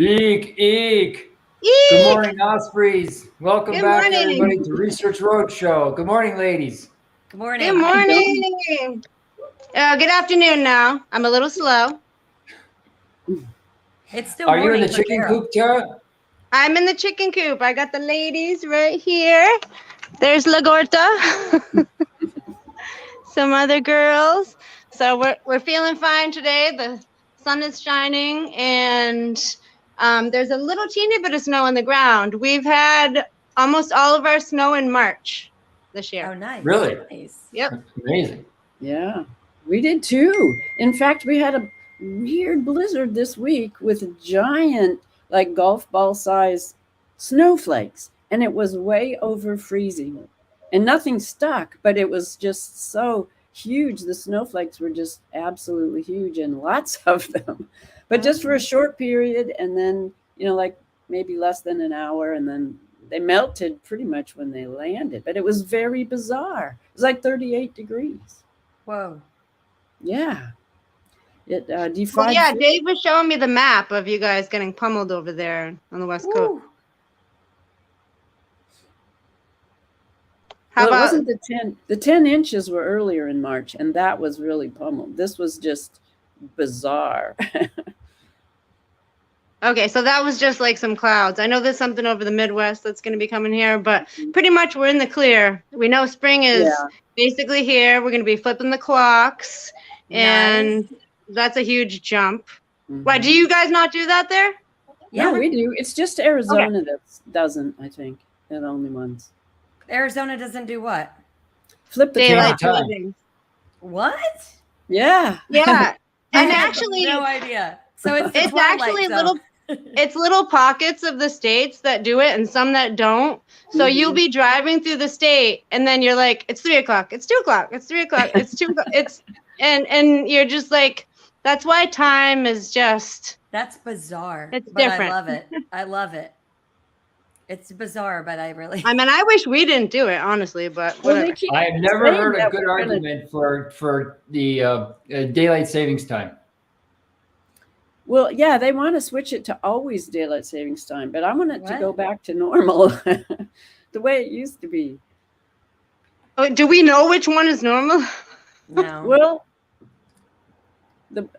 Eek, eek. Good Eek! morning, Ospreys. Welcome Good back, everybody, morning. to Research Roadshow. Good morning, ladies. Good Good morning. morning. Good afternoon now. I'm a little slow. It's still Are you in morning the for chicken Carol. coop, Tara? I'm in the chicken coop. I got the ladies right here. There's Lagorta. Some other girls. So we're feeling fine today. The sun is shining and there's a little teeny bit of snow on the ground. We've had almost all of our snow in March this year. Oh, nice. Really? Nice. Yep. That's amazing. Yeah, we did too. In fact, we had a weird blizzard this week with giant, like golf ball size snowflakes, and it was way over freezing. And nothing stuck, but it was just so huge. The snowflakes were just absolutely huge and lots of them, but just for a short period. And then, like maybe less than an hour, and then they melted pretty much when they landed. But it was very bizarre. It was like 38 degrees. Whoa. Yeah. It defied. Well, yeah, Dave was showing me the map of you guys getting pummeled over there on the West Coast. Woo. How Well, it about wasn't the 10. The 10 inches were earlier in March, and that was really pummeled. This was just bizarre. Okay, so that was just like some clouds. I know there's something over the Midwest that's going to be coming here, but pretty much we're in the clear. We know spring is basically here. We're going to be flipping the clocks, and that's a huge jump. Why, do you guys not do that there? Yeah, we do. It's just Arizona that doesn't, I think. They're the only ones. Arizona doesn't do what? Flip the Daylight clock. savings. What? Yeah. Yeah. And I have actually, no idea. So it's actually little it's little pockets of the states that do it and some that don't. So you'll be driving through the state and then you're like, it's 3 o'clock, it's 2 o'clock, it's 3 o'clock, it's 2 o'clock, it's and you're just like, that's why time is just, that's bizarre. It's but different. I love it. I love it. It's bizarre, but I really I mean, I wish we didn't do it, honestly, but whatever. I have never heard a good argument for the daylight savings time. Well, yeah, they want to switch it to always daylight savings time, but I want it to go back to normal, the way it used to be. Oh, do we know which one is normal? No. Well,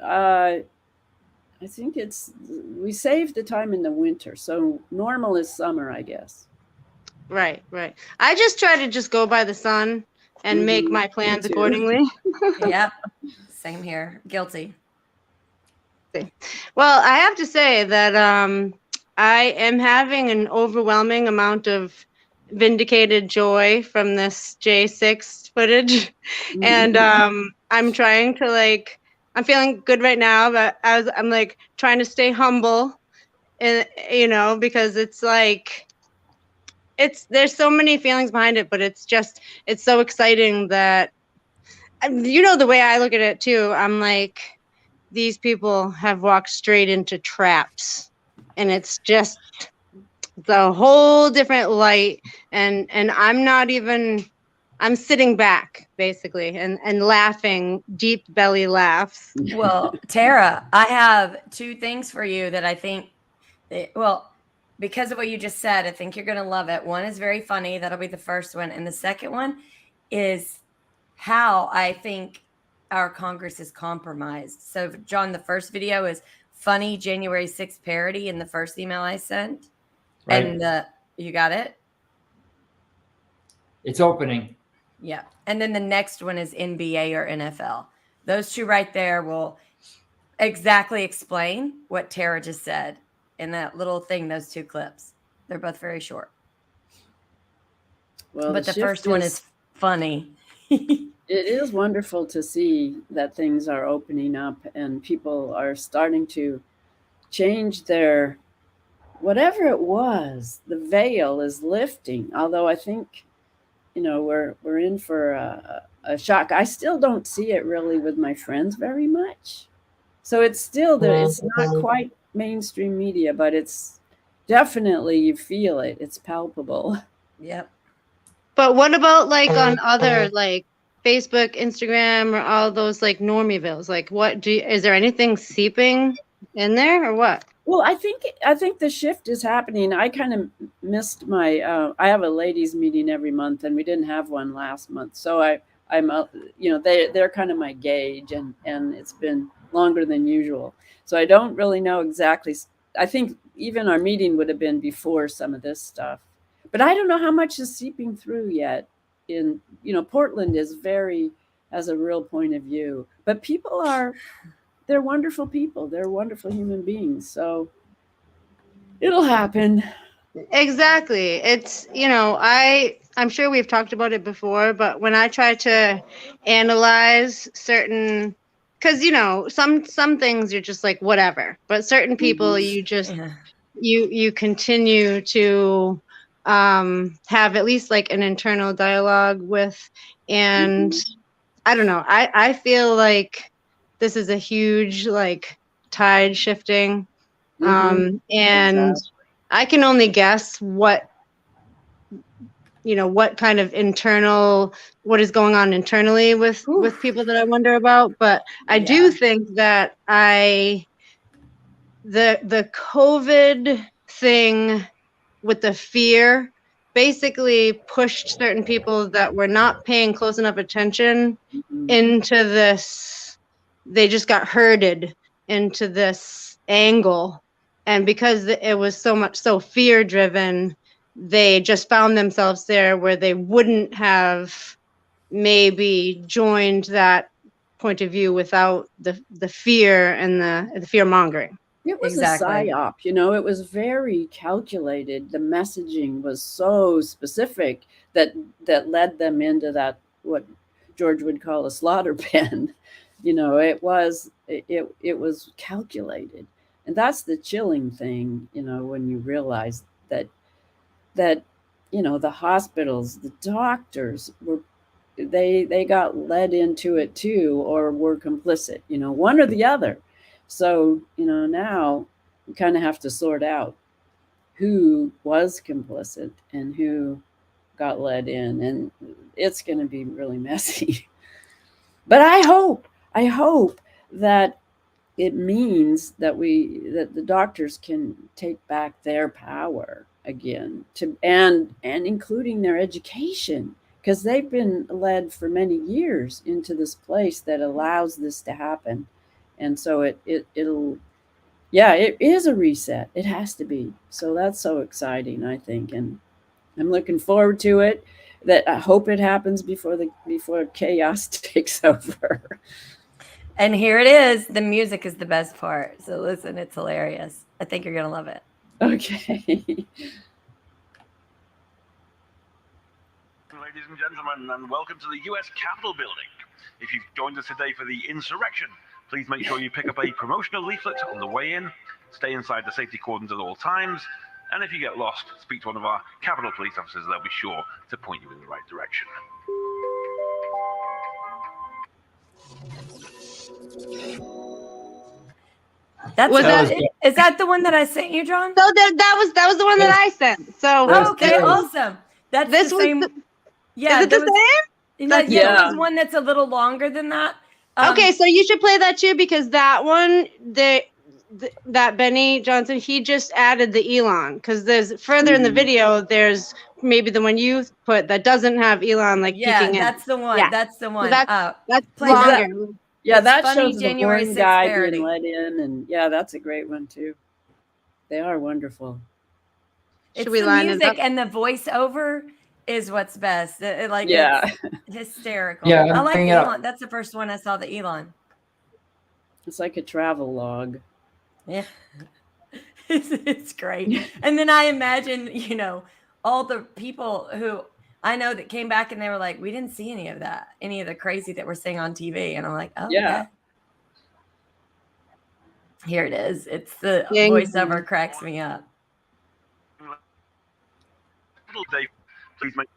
I think we save the time in the winter, so normal is summer, I guess. Right. I just try to just go by the sun and make my plans accordingly. Yep. Same here. Guilty. Well, I have to say that I am having an overwhelming amount of vindicated joy from this J6 footage. And I'm trying to I'm feeling good right now, but I'm like trying to stay humble, and because it's like, there's so many feelings behind it, but it's so exciting that, the way I look at it too, I'm like, these people have walked straight into traps, and it's just the whole different light. And I'm sitting back basically and laughing, deep belly laughs. Well, Tara, I have 2 things for you that I think, because of what you just said, I think you're going to love it. One is very funny. That'll be the first one. And the second one is how I think our Congress is compromised. So, John, the first video is funny January 6th parody in the first email I sent. Right. And you got it? It's opening. Yeah. And then the next one is NBA or NFL. Those 2 right there will exactly explain what Tara just said in that little thing, those 2 clips. They're both very short. Well, but the first one is funny. It is wonderful to see that things are opening up and people are starting to change their, whatever it was, the veil is lifting. Although I think, we're in for a shock. I still don't see it really with my friends very much. So it's still there. It's not quite mainstream media, but it's definitely, you feel it. It's palpable. Yep. But what about on other Facebook, Instagram, or all those Normievilles? Is there anything seeping in there or what? Well, I think the shift is happening. I kind of missed my. I have a ladies' meeting every month, and we didn't have one last month. So I'm, they're kind of my gauge, and it's been longer than usual. So I don't really know exactly. I think even our meeting would have been before some of this stuff, but I don't know how much is seeping through yet. Portland has a real point of view, but they're wonderful people. They're wonderful human beings. So it'll happen. Exactly. It's, I'm sure we've talked about it before, but when I try to analyze certain, because, some things you're just like, whatever, but certain people you just, Yeah. you continue to have at least like an internal dialogue with. And I don't know, I feel like this is a huge like tide shifting. And Exactly. I can only guess what kind of what is going on internally with people that I wonder about. But I do think that the COVID thing with the fear basically pushed certain people that were not paying close enough attention into this. They just got herded into this angle. And because it was so fear driven, they just found themselves there where they wouldn't have maybe joined that point of view without the fear and the fear mongering. It was Exactly. a psyop, it was very calculated. The messaging was so specific that led them into that, what George would call a slaughter pen. It was calculated. And that's the chilling thing, when you realize that the hospitals, the doctors they got led into it too, or were complicit, one or the other. So, now we kind of have to sort out who was complicit and who got led in. And it's going to be really messy. But I hope that it means that the doctors can take back their power again, and including their education, because they've been led for many years into this place that allows this to happen. And so it is a reset. It has to be. So that's so exciting, I think, and I'm looking forward to it. That I hope it happens before chaos takes over. And here it is. The music is the best part. So listen, it's hilarious. I think you're going to love it. Okay. Ladies and gentlemen, and welcome to the U.S. Capitol building. If you've joined us today for the insurrection, please make sure you pick up a promotional leaflet on the way in, stay inside the safety cordons at all times, and if you get lost, speak to one of our Capitol police officers. They'll be sure to point you in the right direction. Is that the one that I sent you, John? So that was the one that I sent. So okay, awesome. That's this the same. Is it the same? There's one that's a little longer than that. Okay, so you should play that too, because that one, that Benny Johnson, he just added the Elon, because there's further in the video, there's maybe the one you put that doesn't have Elon peeking in. That's the one. Yeah. That's the one. So that's longer. That funny, shows the January one 6th guy parody. being let in, and that's a great one too. They are wonderful. It's the music and the voiceover is what's best. It's hysterical. Yeah, I like the Elon. That's the first one I saw, the Elon. It's like a travel log. Yeah. It's great. And then I imagine, all the people who I know that came back and they were like, we didn't see any of the crazy that we're seeing on TV. And I'm like, oh, yeah. Okay. Here it is. It's the voiceover cracks me up. Please make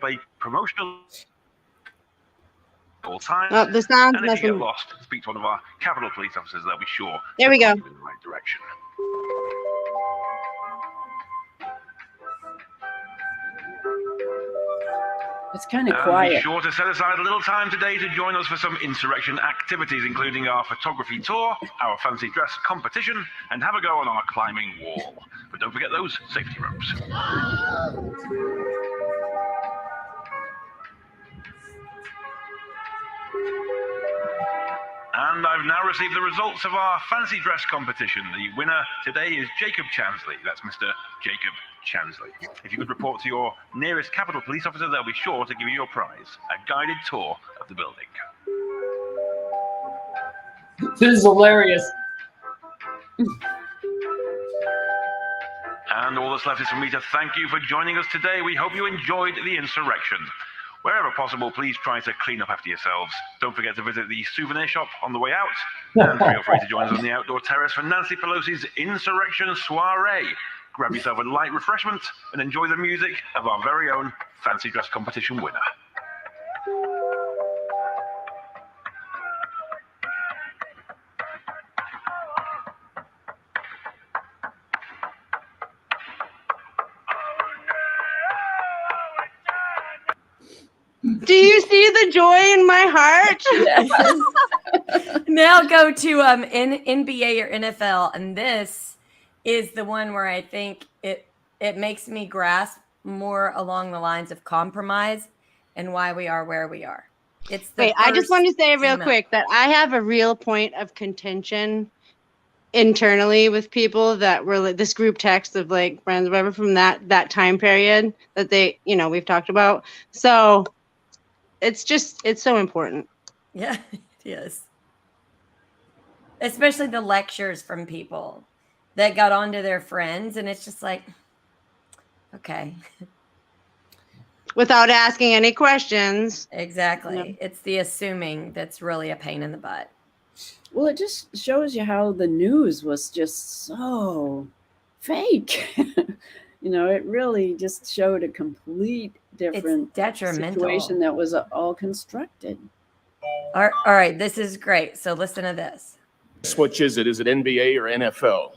a promotional all times. The sound's and if you get lost, speak to one of our Capitol police officers. They'll be sure. There we go. In the right direction. It's kind of And quiet. be sure to set aside a little time today to join us for some insurrection activities, including our photography tour, our fancy dress competition, and have a go on our climbing wall. But don't forget those safety ropes. And I've now received the results of our fancy dress competition. The winner today is Jacob Chansley. That's Mr. Jacob Chansley. If you could report to your nearest Capitol Police officer, they'll be sure to give you your prize, a guided tour of the building. This is hilarious. And all that's left is for me to thank you for joining us today. We hope you enjoyed the insurrection. Wherever possible, please try to clean up after yourselves. Don't forget to visit the souvenir shop on the way out. And feel free to join us on the outdoor terrace for Nancy Pelosi's Insurrection Soiree. Grab yourself a light refreshment and enjoy the music of our very own fancy dress competition winner. Do you see the joy in my heart? Now go to NBA or NFL, and this is the one where I think it makes me grasp more along the lines of compromise and why we are where we are. It's the Wait, I just want to say real email. quick that I have a real point of contention internally with people that were like this group text of like friends, whatever, from that time period that they, we've talked about. So it's so important. Yeah, it is. Especially the lectures from people that got onto their friends, and it's just like, okay. Without asking any questions. Exactly. Yeah. It's the assuming that's really a pain in the butt. Well, it just shows you how the news was just so fake. It really just showed a complete different It's detrimental. situation that was all constructed. All right, this is great. So listen to this. Which is it? Is it NBA or NFL?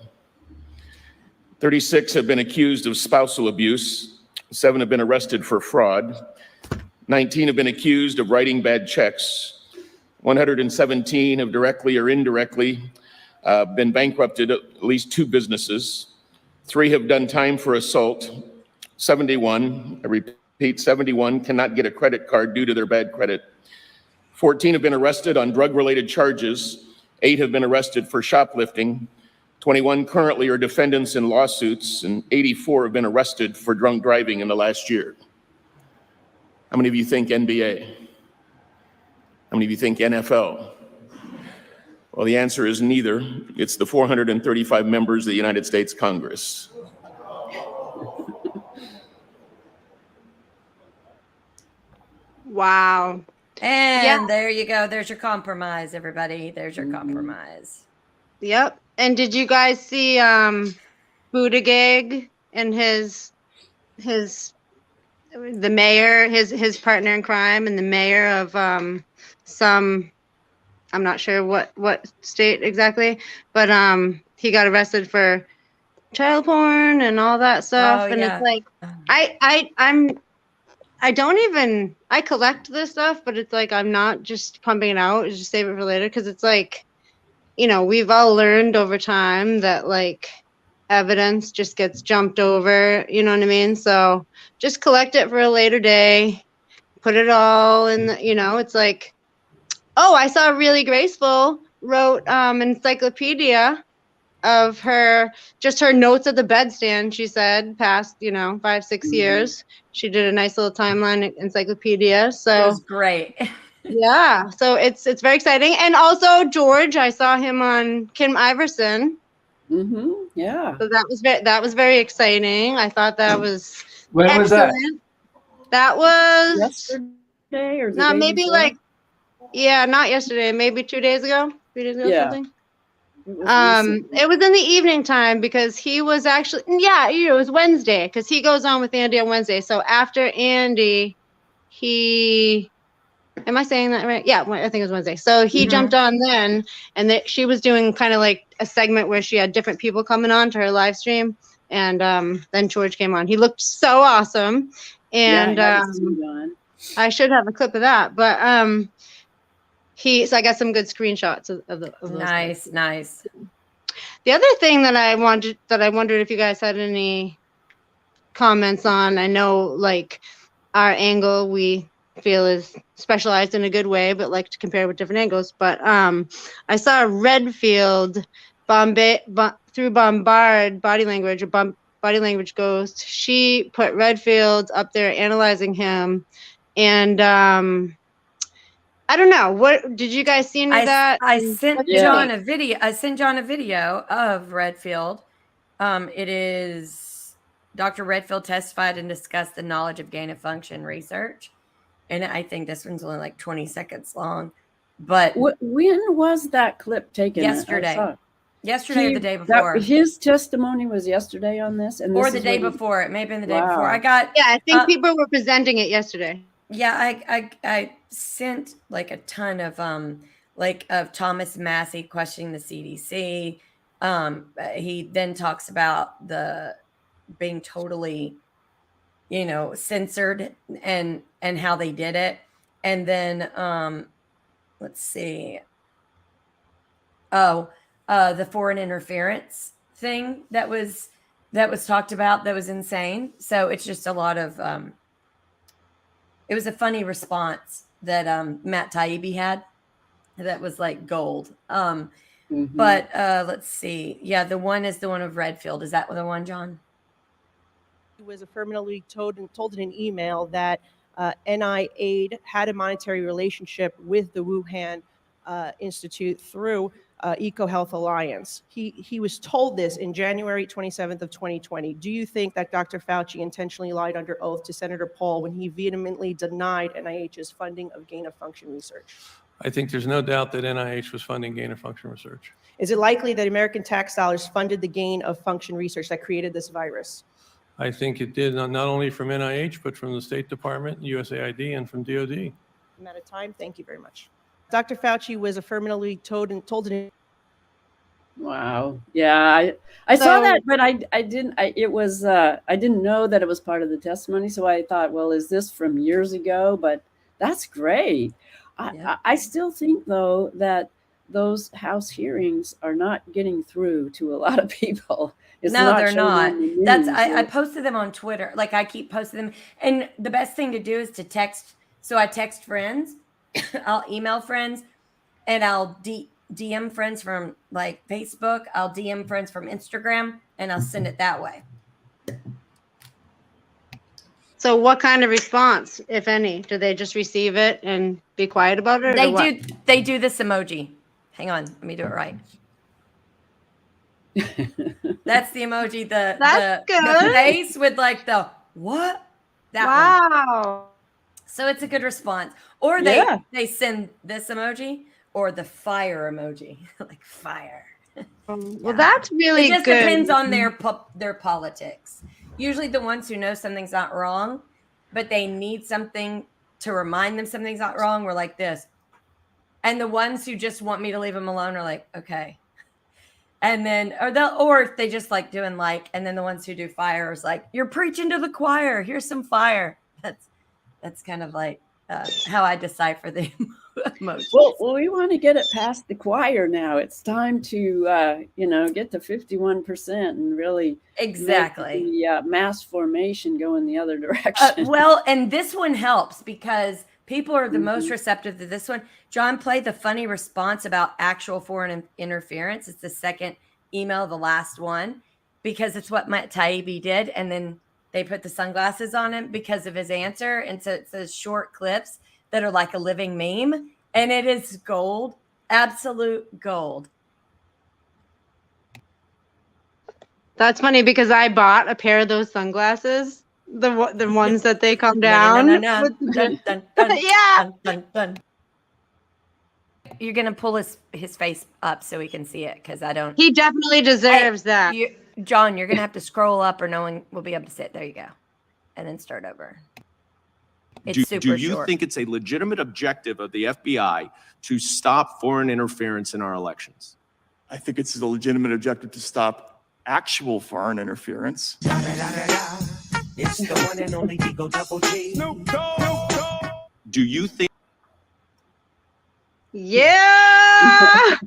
36 have been accused of spousal abuse. 7 have been arrested for fraud. 19 have been accused of writing bad checks. 117 have directly or indirectly been bankrupted at least 2 businesses. 3 have done time for assault. 71, I repeat, 71 cannot get a credit card due to their bad credit. 14 have been arrested on drug-related charges. 8 have been arrested for shoplifting. 21 currently are defendants in lawsuits, and 84 have been arrested for drunk driving in the last year. How many of you think NBA? How many of you think NFL? Well, the answer is neither. It's the 435 members of the United States Congress. Wow. And there you go. There's your compromise, everybody. There's your compromise. Yep. And did you guys see Buttigieg and the mayor, his partner in crime, and the mayor of some, I'm not sure what state exactly, but he got arrested for child porn and all that stuff. Oh, and yeah. it's like I collect this stuff, but it's like I'm not just pumping it out, just save it for later, because it's like, we've all learned over time that like evidence just gets jumped over, you know what I mean? So just collect it for a later day, put it all in the, it's like, oh, I saw Really Graceful wrote an encyclopedia of her notes at the bedstand, she said, past 5-6 years. She did a nice little timeline encyclopedia. So It was great. yeah, so it's very exciting. And also George, I saw him on Kim Iverson. Mm-hmm. Yeah. So that was very exciting. I thought that was When excellent. was that? That was Yesterday or the no, day maybe before? like not yesterday, maybe 2 days ago, 3 days ago, Yeah. something. It was recent. It was in the evening time because he was actually it was Wednesday because he goes on with Andy on Wednesday. So after Andy, am I saying that right? Yeah, I think it was Wednesday. So he jumped on then, and she was doing kind of like a segment where she had different people coming on to her live stream, and then George came on. He looked so awesome, and Yeah, I haven't seen John. I should have a clip of that, but so I got some good screenshots of those. Nice, nice. The other thing that I wondered if you guys had any comments on, I know like our angle we feel is specialized in a good way, but like to compare with different angles. But I saw Redfield through Bombard Body Language or Body Language Ghost. She put Redfield up there analyzing him, and I don't know. What did you guys see any of that? I sent What do you John think? a video. I sent John a video of Redfield. It is Dr. Redfield testified and discussed the knowledge of gain of function research. And I think this one's only like 20 seconds long. But When was that clip taken? yesterday. Yesterday or the day before. His testimony was yesterday on this? And Or this the is day what before. It may have been the day Wow. before. Yeah, I think people were presenting it yesterday. Yeah, I sent like a ton of of Thomas Massey questioning the CDC. He then talks about the being totally, censored and how they did it. And then let's see. The foreign interference thing that was talked about, that was insane. So it's just a lot of it was a funny response that Matt Taibbi had that was like gold. But let's see. Yeah, the one is the one of Redfield. Is that the one, John? He was affirmatively told in an email that NIAID had a monetary relationship with the Wuhan Institute through EcoHealth Alliance. He was told this in January 27th of 2020. Do you think that Dr. Fauci intentionally lied under oath to Senator Paul when he vehemently denied NIH's funding of gain-of-function research? I think there's no doubt that NIH was funding gain-of-function research. Is it likely that American tax dollars funded the gain-of-function research that created this virus? I think it did not only from NIH, but from the State Department, USAID, and from DOD. I'm out of time. Thank you very much. Dr. Fauci was affirmatively told in. Wow. Yeah, I saw that, but I didn't know that it was part of the testimony. So I thought, well, is this from years ago? But that's great. I still think though that those House hearings are not getting through to a lot of people. No, they're not. I posted them on Twitter. Like I keep posting them. And the best thing to do is to text. So I text friends, I'll email friends, and I'll DM friends from like Facebook. I'll DM friends from Instagram, and I'll send it that way. So what kind of response, if any? Do they just receive it and be quiet about it? They do this emoji. Hang on, let me do it right. That's the emoji. The face with like the what? Wow. So it's a good response. Or they send this emoji or the fire emoji, like fire. Well, that's really good. It just depends on their politics. Usually the ones who know something's not wrong, but they need something to remind them something's not wrong, we're like this. And the ones who just want me to leave them alone are like, okay. And then, or if they just like doing like, and then the ones who do fire is like, you're preaching to the choir. Here's some fire. That's kind of like how I decipher the emotions. Well, we want to get it past the choir now. It's time to, get to 51% and really exactly the mass formation go in the other direction. Well, and this one helps because people are the most receptive to this one. John played the funny response about actual foreign interference. It's the second email, the last one, because it's what Matt Taibbi did. And then they put the sunglasses on him because of his answer. And so it's those short clips that are like a living meme. And it is gold, absolute gold. That's funny because I bought a pair of those sunglasses. The ones that they come down. No. Dun, dun, dun, yeah. Dun, dun, dun. You're gonna pull his face up so we can see it because I don't. He definitely deserves that. John, you're gonna have to scroll up or no one will be able to sit. There you go, and then start over. It's super do you short. think it's a legitimate objective of the FBI to stop foreign interference in our elections? I think it's a legitimate objective to stop actual foreign interference. It's the one and only Digo Double G. Snoop Dogg. Do you think Yeah.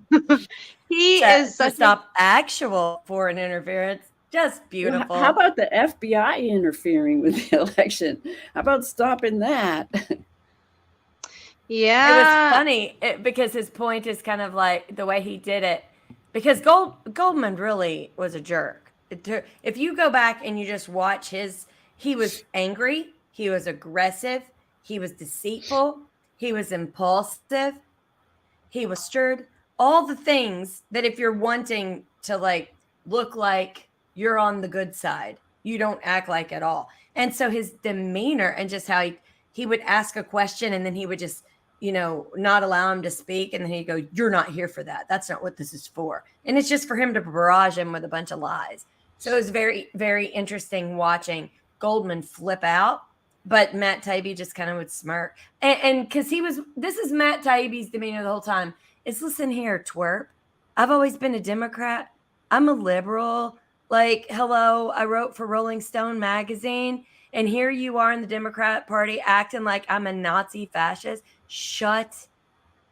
He to, is to such a stop actual foreign interference. Just Well, beautiful. how about the FBI interfering with the election? How about stopping that? yeah. It was funny because his point is kind of like the way he did it. Because Goldman really was a jerk. If you go back and you just watch he was angry, he was aggressive, he was deceitful, he was impulsive, he was stirred. All the things that if you're wanting to like look like you're on the good side, you don't act like at all. And so his demeanor and just how he would ask a question and then he would just not allow him to speak. And then he'd go, "You're not here for that. That's not what this is for." And it's just for him to barrage him with a bunch of lies. So it was very, very interesting watching Goldman flip out, but Matt Taibbi just kind of would smirk. And because this is Matt Taibbi's demeanor the whole time. It's, "Listen here, twerp. I've always been a Democrat. I'm a liberal. Like, hello, I wrote for Rolling Stone magazine. And here you are in the Democrat Party acting like I'm a Nazi fascist. Shut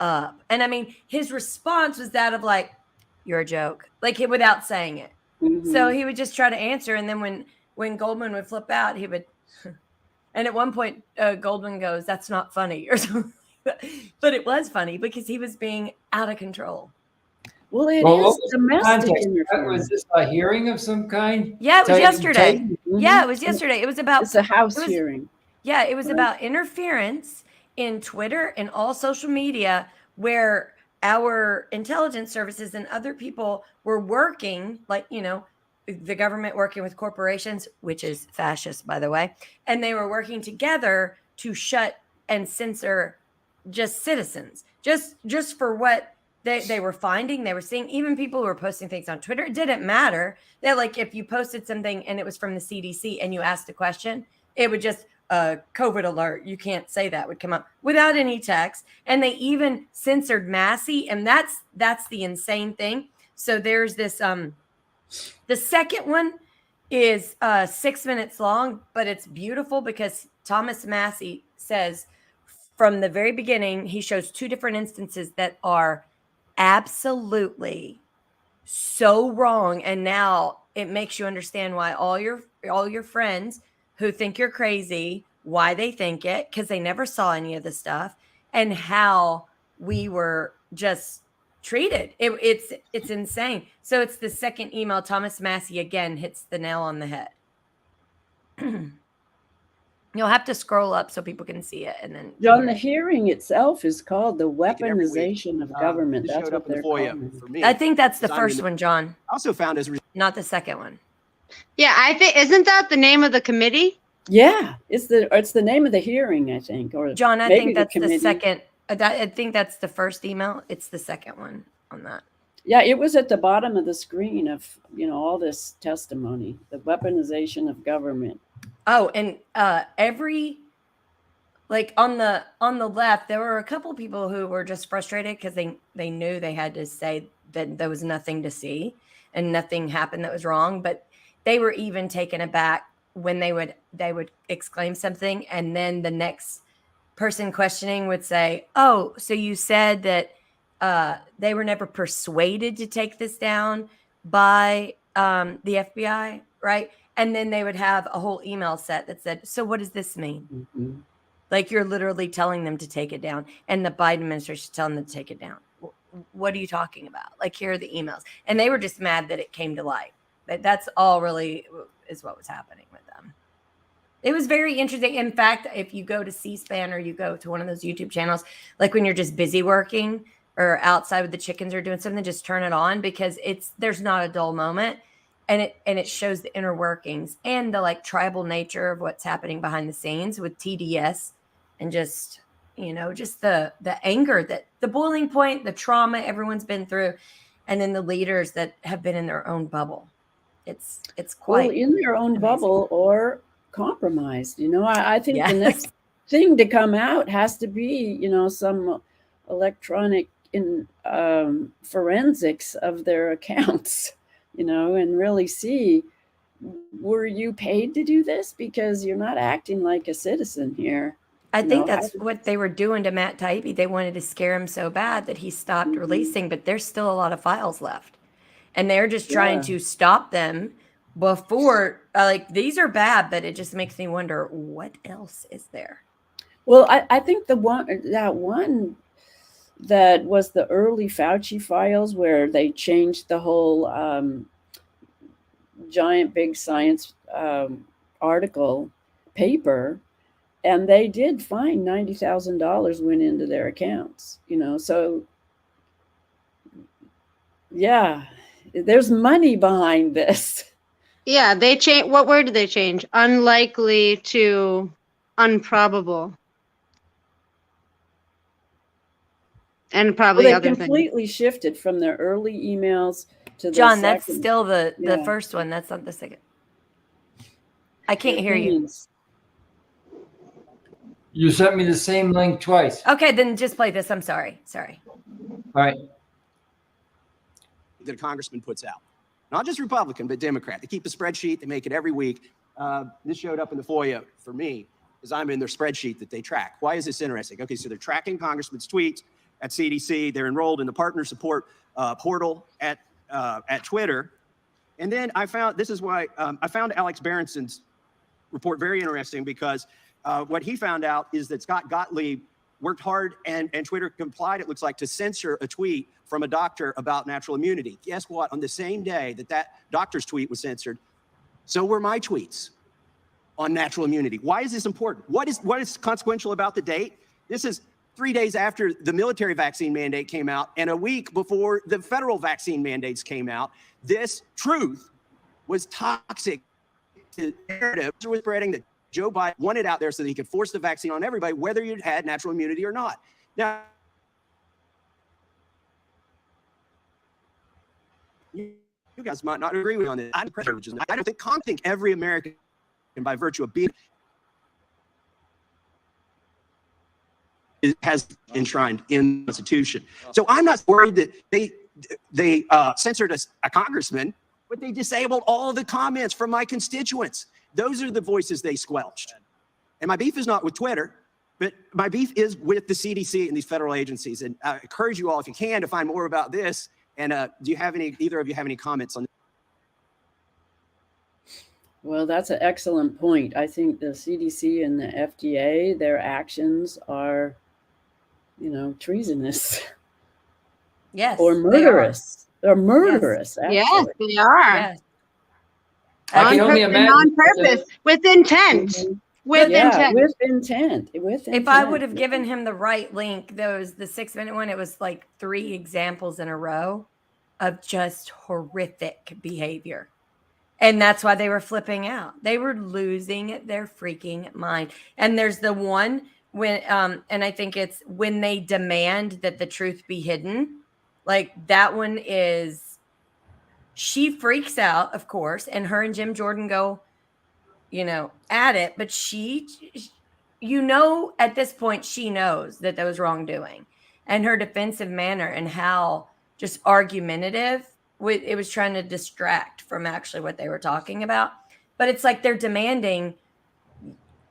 up." And I mean, his response was that of like, "You're a joke," like without saying it. Mhm. So he would just try to answer. And then when Goldman would flip out, he would. And at one point, Goldman goes, "That's not funny," or something. But it was funny because he was being out of control. Well, it Well, what is was the domestic context? interference. Was this a hearing of some kind? Yeah, it was yesterday. Mhm. Yeah, it was yesterday. It was about. It's a House it was- hearing. Yeah, it was Right. about interference in Twitter and all social media where our intelligence services and other people were working, like, the government working with corporations, which is fascist, by the way, and they were working together to shut and censor just citizens, just for what they were finding, they were seeing. Even people who were posting things on Twitter, it didn't matter. That, like, if you posted something and it was from the CDC and you asked a question, it would just COVID alert, you can't say that, would come up without any text. And they even censored Massey, and that's the insane thing. So there's this the second one is 6 minutes long, but it's beautiful because Thomas Massey says from the very beginning, he shows two different instances that are absolutely so wrong. And now it makes you understand why all your friends who think you're crazy, why they think it, because they never saw any of the stuff, and how we were just treated. It's insane. So it's the second email. Thomas Massey again hits the nail on the head. You'll have to scroll up so people can see it, and then John, the hearing itself is called the Take it every week. weaponization of government. This That's showed what up in the they're FOIA calling it. for me. I think that's the Because I'm first in one, John, I also found as a not the second one. Yeah, I think isn't that the name of the committee? Yeah, it's the name of the hearing, I think. Or John, I maybe think that's the committee. second. I think that's the first email. It's the second one on that. Yeah, it was at the bottom of the screen of all this testimony, the weaponization of government. Oh, and every, like, on the left, there were a couple of people who were just frustrated because they knew they had to say that there was nothing to see and nothing happened that was wrong. But they were even taken aback when they would exclaim something, and then the next person questioning would say, "Oh, so you said that they were never persuaded to take this down by the FBI, right?" And then they would have a whole email set that said, "So what does this mean?" Mhm. Like, you're literally telling them to take it down, and the Biden administration is telling them to take it down. What are you talking about? Like, here are the emails. And they were just mad that it came to light. That's all really is what was happening with them. It was very interesting. In fact, if you go to C-SPAN or you go to one of those YouTube channels, like when you're just busy working or outside with the chickens or doing something, just turn it on, because there's not a dull moment. And it shows the inner workings and the, like, tribal nature of what's happening behind the scenes with TDS, and just, just the anger, that the boiling point, the trauma everyone's been through, and then the leaders that have been in their own bubble. It's quite in their own amazing. bubble or compromised. I think Yes. the next thing to come out has to be, some electronic forensics of their accounts, and really see, were you paid to do this? Because you're not acting like a citizen here. I You think know, that's what they were doing to Matt Taibbi. They wanted to scare him so bad that he stopped releasing, but there's still a lot of files left. And they're just trying to stop them before, like, these are bad, but it just makes me wonder what else is there? Well, I think the one that was the early Fauci files where they changed the whole giant big science article paper, and they did find $90,000 went into their accounts, you know, so yeah, there's money behind this. Yeah, they change. What word did they change? Unlikely to improbable. And probably Well, they other things. completely shifted from their early emails to the John, that's second. still the Yeah. first one. That's not the second. I can't The hear you. opinions. You sent me the same link twice. Okay, then just play this. I'm sorry. Sorry. All right. That a congressman puts out. Not just Republican, but Democrat. They keep a spreadsheet. They make it every week. This showed up in the FOIA for me as I'm in their spreadsheet that they track. Why is this interesting? Okay, so they're tracking congressmen's tweets at CDC. They're enrolled in the partner support portal at Twitter. And then I found, this is why I found Alex Berenson's report very interesting, because what he found out is that Scott Gottlieb worked hard and Twitter complied, it looks like, to censor a tweet from a doctor about natural immunity. Guess what? On the same day that doctor's tweet was censored, so were my tweets on natural immunity. Why is this important? What is consequential about the date? This is 3 days after the military vaccine mandate came out and a week before the federal vaccine mandates came out. This truth was toxic to the narrative that was spreading that Joe Biden wanted out there so that he could force the vaccine on everybody, whether you had natural immunity or not. Now, you guys might not agree with me on this. I don't think every American, by virtue of being, has enshrined in the Constitution. So I'm not worried that they censored a congressman, but they disabled all the comments from my constituents. Those are the voices they squelched. And my beef is not with Twitter, but my beef is with the CDC and these federal agencies. And I encourage you all, if you can, to find more about this. And do you have either of you have any comments on this? Well, that's an excellent point. I think the CDC and the FDA, their actions are, you know, treasonous. Yes. Or murderous. They're murderous. Yes, actually. they are. Yes. I can only imagine. On purpose, with intent. With intent. With intent. With intent. If I would have given him the right link, the 6-minute one, it was like 3 examples in a row of just horrific behavior. And that's why they were flipping out. They were losing their freaking mind. And there's the one when, and I think it's when they demand that the truth be hidden. Like that one is, she freaks out, of course, and her and Jim Jordan go, you know, at it. But she, you know, at this point, she knows that was wrongdoing. And her defensive manner and how just argumentative, it was trying to distract from actually what they were talking about. But it's like they're demanding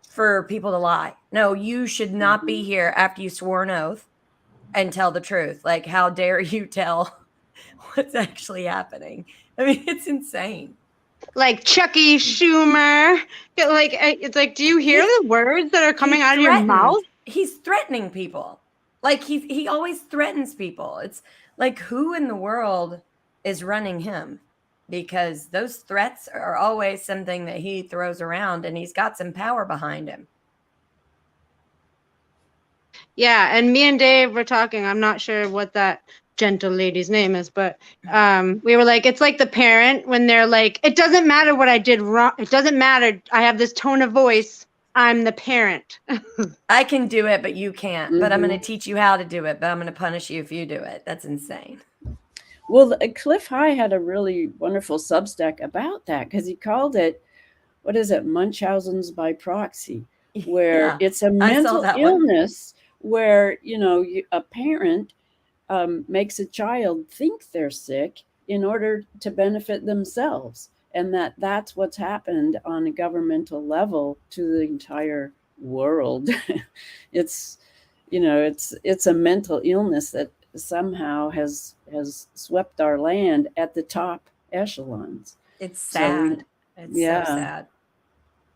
for people to lie. No, you should not be here after you swore an oath and tell the truth. Like, how dare you tell what's actually happening? I mean, it's insane. Like Chucky Schumer. Like, it's like, do you hear the words that are coming out of your mouth? He's threatening people. Like he always threatens people. It's like, who in the world is running him? Because those threats are always something that he throws around, and he's got some power behind him. Yeah, and me and Dave were talking. I'm not sure what that gentle lady's name is, but we were like, it's like the parent when they're like, it doesn't matter what I did wrong. It doesn't matter. I have this tone of voice. I'm the parent. I can do it, but you can't. But I'm going to teach you how to do it, but I'm going to punish you if you do it. That's insane. Well, Cliff High had a really wonderful Substack about that, because he called it, what is it, Munchausen's by proxy, where it's a mental illness where, you know, a parent makes a child think they're sick in order to benefit themselves. And that's what's happened on a governmental level to the entire world. It's, you know, it's a mental illness that somehow has swept our land at the top echelons. It's So sad. It's yeah. so sad.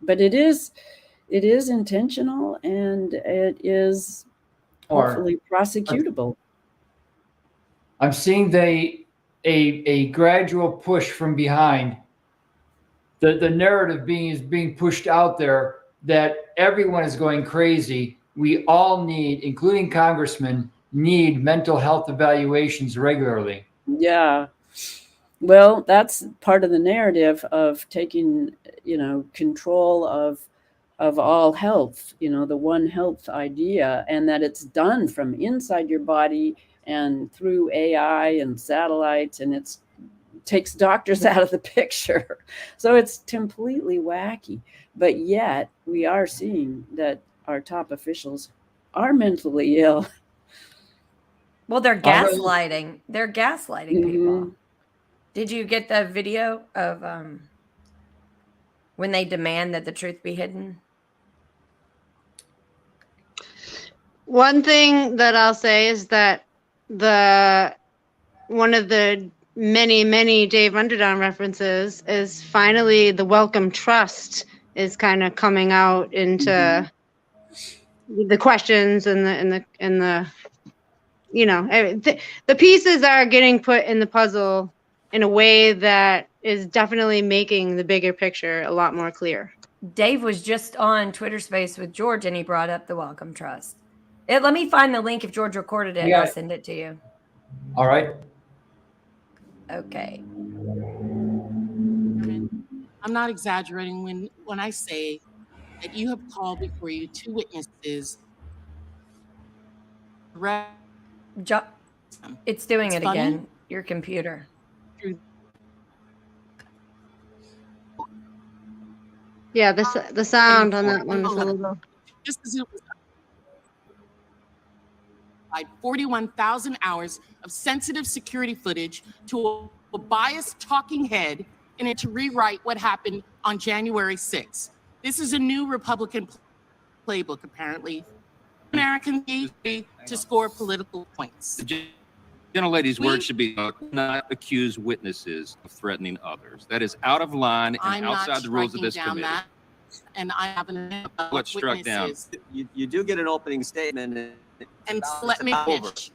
But it is intentional, and it is hopefully prosecutable. I'm seeing a gradual push from behind. The narrative is being pushed out there that everyone is going crazy. We all need, including congressmen, need mental health evaluations regularly. Yeah. Well, that's part of the narrative of taking, you know, control of all health, you know, the One Health idea, and that it's done from inside your body and through AI and satellites, and it takes doctors out of the picture. So it's completely wacky. But yet we are seeing that our top officials are mentally ill. Well, they're gaslighting. They're gaslighting people. Did you get the video of when they demand that the truth be hidden? One thing that I'll say is that one of the many Dave Underdown references is finally the Welcome Trust is kind of coming out into the questions and the you know, the pieces are getting put in the puzzle in a way that is definitely making the bigger picture a lot more clear. Dave was just on Twitter Space with George, and he brought up the Welcome Trust. Let me find the link if George recorded it. Yeah. I'll send it to you. All right. Okay. I'm not exaggerating when I say that you have called before you 2 witnesses. It's doing it funny. again. Your computer. Yeah, the sound on that one is a little. Just as it was 41,000 hours of sensitive security footage to a biased talking head in it to rewrite what happened on January 6th. This is a new Republican playbook, apparently. American to score political points. The gentlelady's words should be not accuse witnesses of threatening others. That is out of line and outside the rules of this committee. That, and I have what's struck down. You do get an opening statement. And let me finish.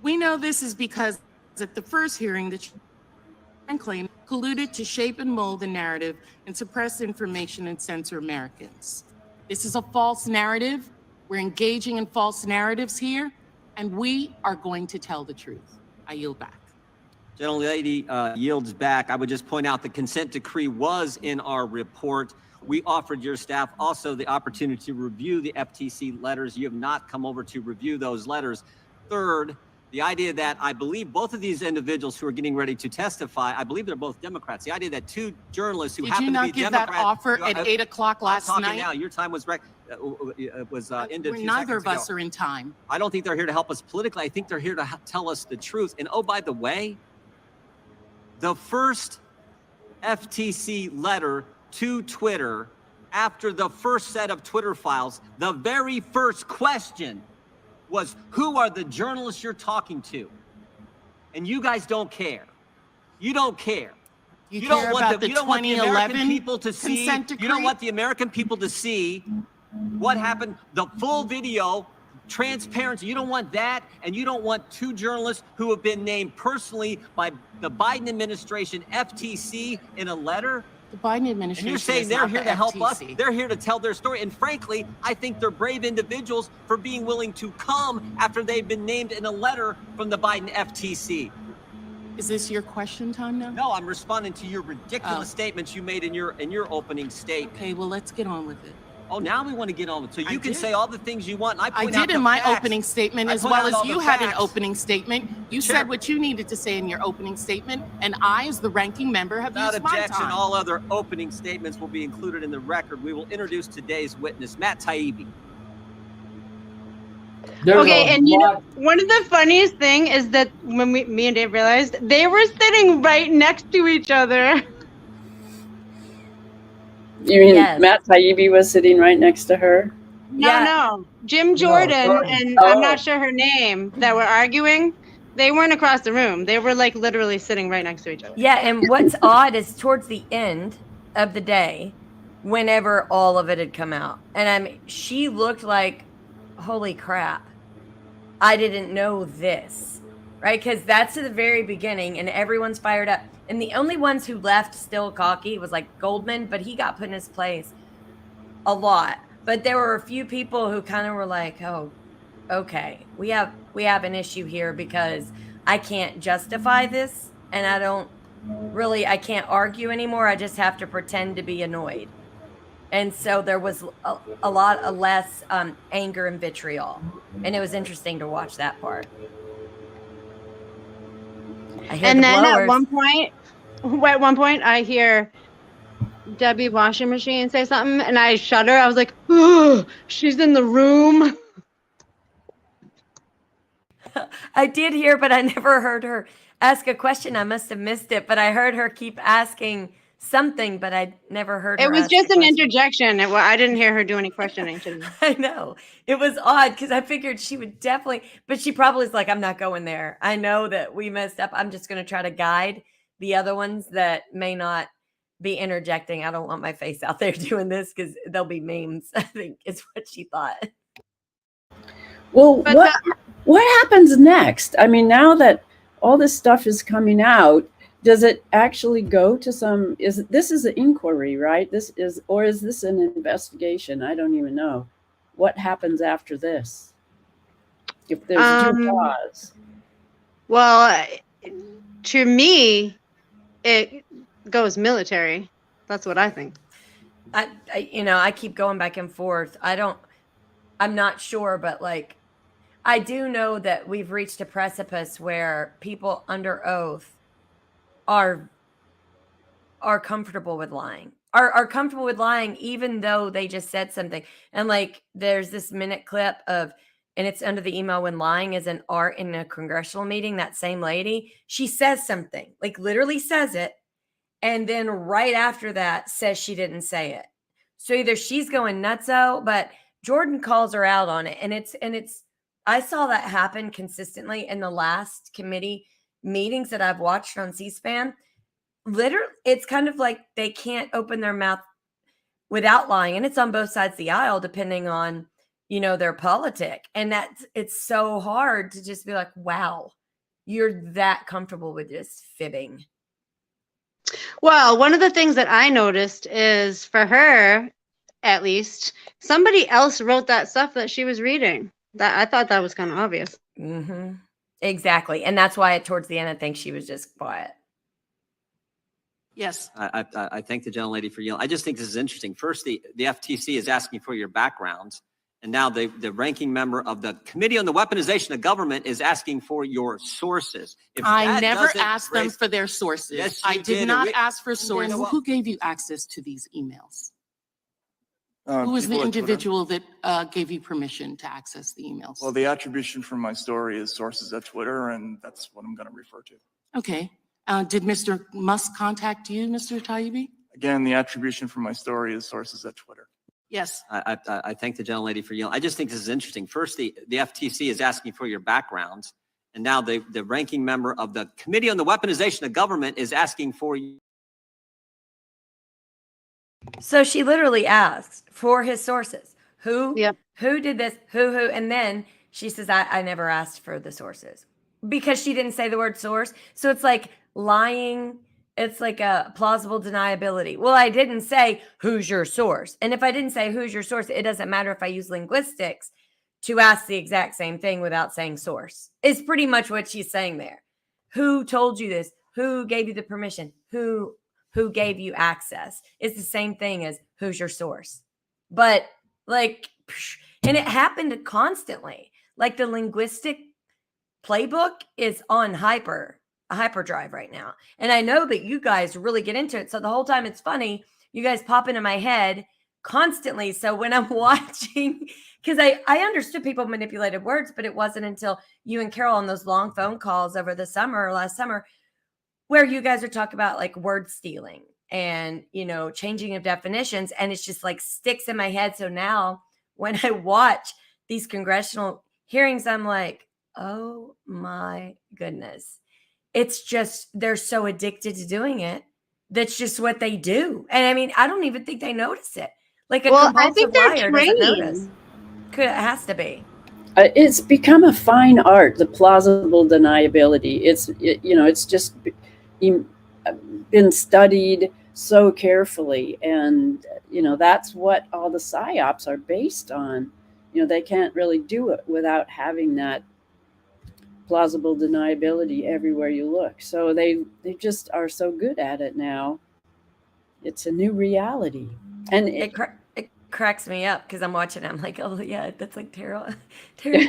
We know this is because at the first hearing, the claim colluded to shape and mold the narrative and suppress information and censor Americans. This is a false narrative. We're engaging in false narratives here, and we are going to tell the truth. I yield back. Gentlelady yields back. I would just point out the consent decree was in our report. We offered your staff also the opportunity to review the FTC letters. You have not come over to review those letters. Third, the idea that I believe both of these individuals who are getting ready to testify, I believe they're both Democrats. The idea that 2 journalists who happen to be Democrats. Did you not give that offer at 8 o'clock last night? Now. Your time was ended. Neither of us are in time. I don't think they're here to help us politically. I think they're here to tell us the truth. And oh, by the way, the first FTC letter to Twitter after the first set of Twitter files, the very first question was, who are the journalists you're talking to? And you guys don't care. You don't care. You don't want the 2011 people to see. You don't want the American people to see what happened, the full video, transparency. You don't want that, and you don't want 2 journalists who have been named personally by the Biden administration, FTC, in a letter. The Biden administration. And you're saying they're here to help us. They're here to tell their story. And frankly, I think they're brave individuals for being willing to come after they've been named in a letter from the Biden FTC. Is this your question time now? No, I'm responding to your ridiculous statements you made in your opening statement. Okay, well, let's get on with it. Oh, now we want to get on with it. So you can say all the things you want. And I did in my opening statement, as well as you had an opening statement. You said what you needed to say in your opening statement, and I, as the ranking member, have used my objection, time. all other opening statements will be included in the record. We will introduce today's witness, Matt Taibbi. Okay, and you know, one of the funniest thing is that when me and Dave realized they were sitting right next to each other. You mean Yes. Matt Taibbi was sitting right next to her? No. Jim Jordan Jordan. and I'm not sure her name that were arguing. They weren't across the room. They were like literally sitting right next to each other. Yeah, and what's odd is towards the end of the day, whenever all of it had come out, and I mean, she looked like, holy crap, I didn't know this, right? Because that's to the very beginning, and everyone's fired up. And the only ones who left still cocky was like Goldman, but he got put in his place a lot. But there were a few people who kind of were like, oh, okay, we have an issue here because I can't justify this, and I can't argue anymore. I just have to pretend to be annoyed. And so there was a lot of less anger and vitriol, and it was interesting to watch that part. I hear And the then blowers. at one point, I hear Debbie washing machine say something, and I shudder. I was like, "Ooh, she's in the room." I did hear, but I never heard her ask a question. I must have missed it, but I heard her keep asking something, but I never heard her. It was ask just a an question. interjection. I didn't hear her do any questioning today. I know. It was odd because I figured she would definitely, but she probably is like, I'm not going there. I know that we messed up. I'm just going to try to guide the other ones that may not be interjecting. I don't want my face out there doing this because there'll be memes, I think is what she thought. Well, what happens next? I mean, now that all this stuff is coming out, does it actually go to some? This is an inquiry, right? Is this an investigation? I don't even know. What happens after this? If there's due cause. Well, to me, it goes military. That's what I think. I keep going back and forth. I'm not sure, but like, I do know that we've reached a precipice where people under oath are comfortable with lying, are comfortable with lying, even though they just said something. And like, there's this minute clip of, and it's under the email, when lying is an art in a congressional meeting, that same lady, she says something, like literally says it. And then right after that says she didn't say it. So either she's going nutso, but Jordan calls her out on it. And it's, I saw that happen consistently in the last committee meetings that I've watched on C-SPAN. Literally, it's kind of like they can't open their mouth without lying. And it's on both sides of the aisle, depending on, their politic. And it's so hard to just be like, wow, you're that comfortable with just fibbing. Well, one of the things that I noticed is, for her, at least, somebody else wrote that stuff that she was reading. That I thought that was kind of obvious. Mm-hmm. Exactly. And that's why towards the end, I think she was just quiet. Yes. I thank the gentlelady for yelling. I just think this is interesting. First, the FTC is asking for your background. And now the ranking member of the Committee on the Weaponization of Government is asking for your sources. I never asked them for their sources. Yes, I you did not ask for sources. You know, Who gave you access to these emails? Who was the people at Twitter. individual that gave you permission to access the emails? Well, the attribution from my story is sources at Twitter, and that's what I'm going to refer to. Okay. Did Mr. Musk contact you, Mr. Taibbi? Again, the attribution from my story is sources at Twitter. Yes. I thank the gentlelady for yelling. I just think this is interesting. First, the FTC is asking for your background. And now the ranking member of the Committee on the Weaponization of Government is asking for you. So she literally asked for his sources. Who did this? Who? And then she says, I never asked for the sources, because she didn't say the word source. So it's like lying. It's like a plausible deniability. Well, I didn't say who's your source. And if I didn't say who's your source, it doesn't matter if I use linguistics to ask the exact same thing without saying source. It's pretty much what she's saying there. Who told you this? Who gave you the permission? Who gave you access? It's the same thing as who's your source. But like, and it happened constantly. Like, the linguistic playbook is on a hyperdrive right now. And I know that you guys really get into it. So the whole time it's funny, you guys pop into my head constantly. So when I'm watching, because I understood people manipulated words, but it wasn't until you and Carol on those long phone calls over the summer or last summer where you guys are talking about like word stealing. and, changing of definitions. And it's just like sticks in my head. So now when I watch these congressional hearings, I'm like, oh my goodness. It's just, they're so addicted to doing it. That's just what they do. And I mean, I don't even think they notice it. Like a I think compulsive they're liar doesn't trained. notice. It has to be. It's become a fine art, the plausible deniability. It's just been studied so carefully, and that's what all the psyops are based on. They can't really do it without having that plausible deniability everywhere you look. So they just are so good at it now. It's a new reality, and it cracks me up because I'm watching it. I'm like, oh yeah, that's like Carol Carol.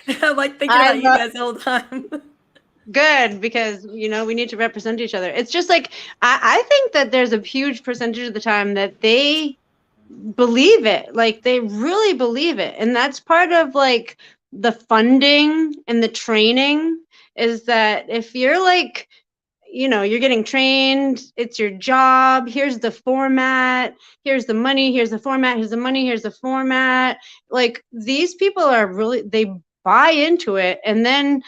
I'm like thinking about you guys the whole time. Good, because we need to represent each other. It's just like I think that there's a huge percentage of the time that they believe it, like they really believe it, and that's part of like the funding and the training, is that if you're like you're getting trained, it's your job, here's the format, here's the money, here's the format, here's the money, here's the format, like these people are really, they buy into it. And then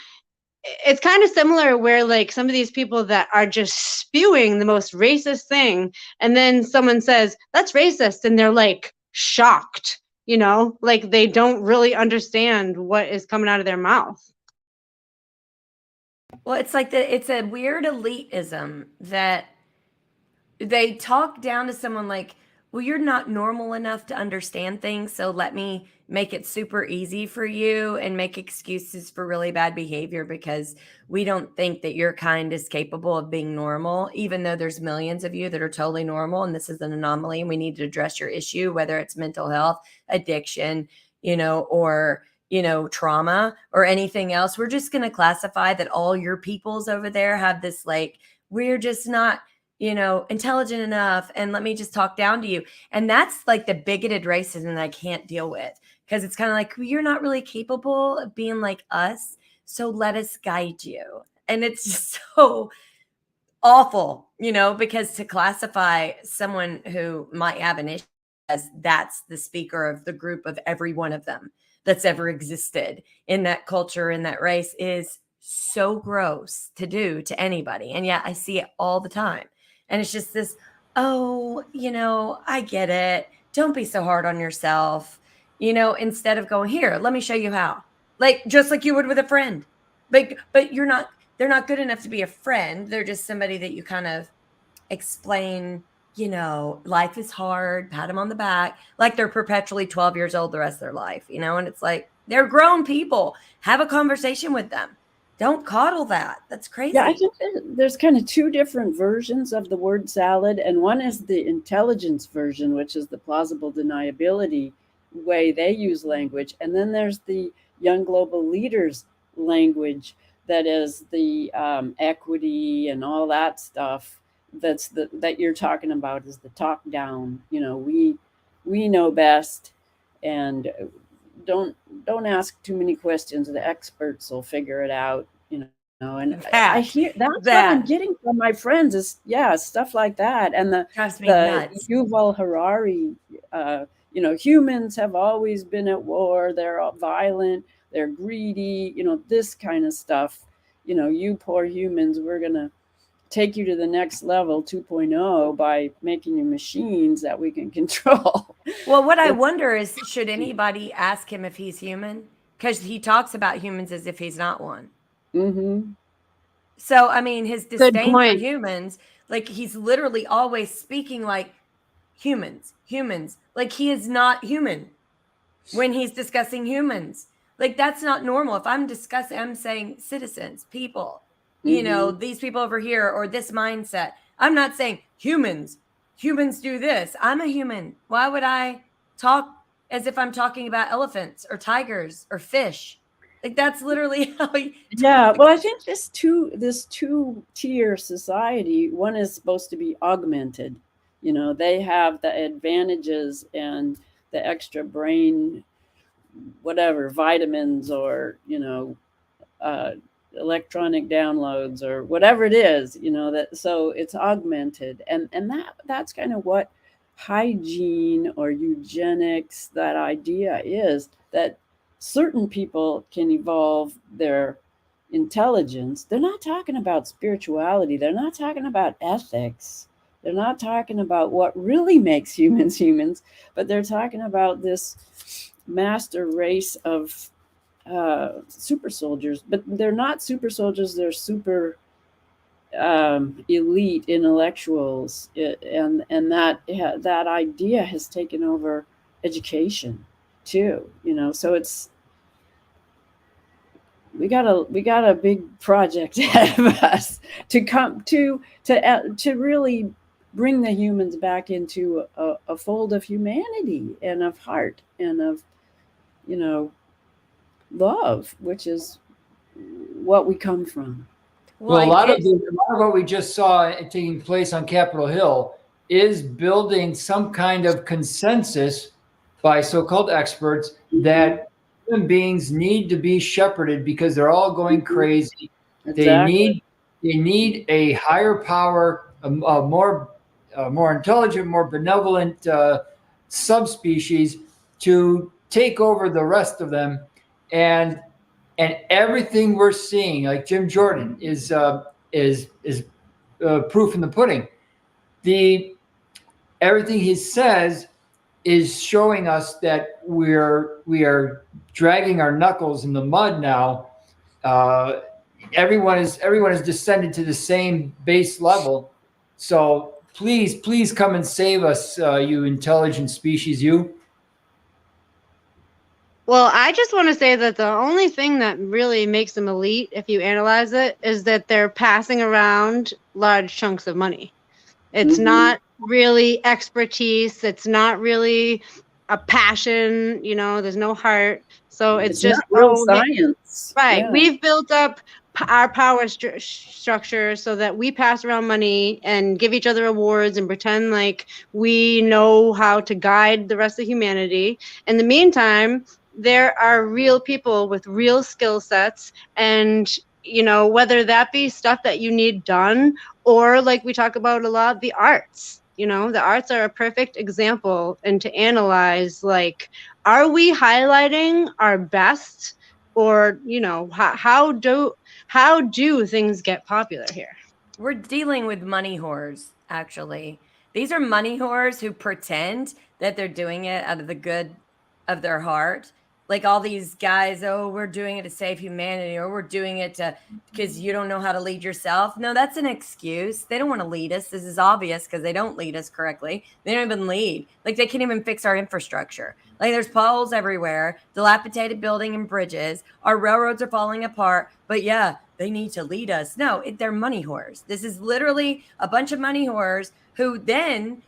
it's kind of similar where like some of these people that are just spewing the most racist thing, and then someone says that's racist and they're like shocked, like they don't really understand what is coming out of their mouth. Well, it's like it's a weird elitism that they talk down to someone like, well, you're not normal enough to understand things, so let me make it super easy for you and make excuses for really bad behavior because we don't think that your kind is capable of being normal, even though there's millions of you that are totally normal, and this is an anomaly, and we need to address your issue, whether it's mental health, addiction, or trauma or anything else. We're just going to classify that all your peoples over there have this, like, we're just not intelligent enough, and let me just talk down to you. And that's like the bigoted racism that I can't deal with, because it's kind of like, well, you're not really capable of being like us, so let us guide you. And it's just so awful, because to classify someone who might have an issue as that's the speaker of the group of every one of them that's ever existed in that culture, in that race, is so gross to do to anybody. And yet I see it all the time. And it's just this, oh, I get it. Don't be so hard on yourself, instead of going, here, let me show you how. Like, just like you would with a friend. But they're not good enough to be a friend. They're just somebody that you kind of explain, life is hard, pat them on the back, like they're perpetually 12 years old the rest of their life, and it's like, they're grown people. Have a conversation with them. Don't coddle that. That's crazy. Yeah, I think there's kind of two different versions of the word salad, and one is the intelligence version, which is the plausible deniability way they use language, and then there's the young global leaders language that is the equity and all that stuff. That you're talking about is the top down. We know best, and don't ask too many questions. The experts will figure it out. And I hear that's what I'm getting from my friends is stuff like that. And the Yuval Harari, humans have always been at war. They're all violent. They're greedy. This kind of stuff. You poor humans, we're gonna take you to the next level 2.0 by making you machines that we can control. Well, what I wonder is, should anybody ask him if he's human? Because he talks about humans as if he's not one. Mm-hmm. So, I mean, his disdain for humans, like he's literally always speaking like humans, like he is not human when he's discussing humans. Like, that's not normal. If I'm saying citizens, people, these people over here, or this mindset. I'm not saying humans do this. I'm a human. Why would I talk as if I'm talking about elephants or tigers or fish? Like, that's literally how he talks. Yeah, well, I think this two-tier society, one is supposed to be augmented. They have the advantages and the extra brain, whatever, vitamins or, electronic downloads or whatever it is, that, so it's augmented. And that's kind of what hygiene or eugenics, that idea is, that certain people can evolve their intelligence. They're not talking about spirituality. They're not talking about ethics. They're not talking about what really makes humans humans, but they're talking about this master race of super soldiers. But they're not super soldiers. They're super elite intellectuals, and that idea has taken over education too. So we got a big project ahead of us to come to really bring the humans back into a fold of humanity and of heart and of love, which is what we come from. Well, a lot of what we just saw taking place on Capitol Hill is building some kind of consensus by so-called experts that human beings need to be shepherded because they're all going crazy. Exactly. They need a higher power, a more intelligent, more benevolent subspecies to take over the rest of them. And everything we're seeing, like Jim Jordan, is proof in the pudding. Everything he says is showing us that we are dragging our knuckles in the mud now. Everyone is descended to the same base level. So please come and save us, you intelligent species, you. Well, I just want to say that the only thing that really makes them elite, if you analyze it, is that they're passing around large chunks of money. It's not really expertise. It's not really a passion. There's no heart. So it's just not real science. Right. Yeah. We've built up our power structure so that we pass around money and give each other awards and pretend like we know how to guide the rest of humanity. In the meantime, there are real people with real skill sets, and whether that be stuff that you need done, or like we talk about a lot, the arts. The arts are a perfect example, and to analyze, like, are we highlighting our best, or how do things get popular here? We're dealing with money whores, actually. These are money whores who pretend that they're doing it out of the good of their heart. Like all these guys, oh, we're doing it to save humanity, or we're doing it because you don't know how to lead yourself. No, that's an excuse. They don't want to lead us. This is obvious because they don't lead us correctly. They don't even lead. Like they can't even fix our infrastructure. Like there's potholes everywhere, dilapidated building and bridges. Our railroads are falling apart. But yeah, they need to lead us. No, they're money whores. This is literally a bunch of money whores who then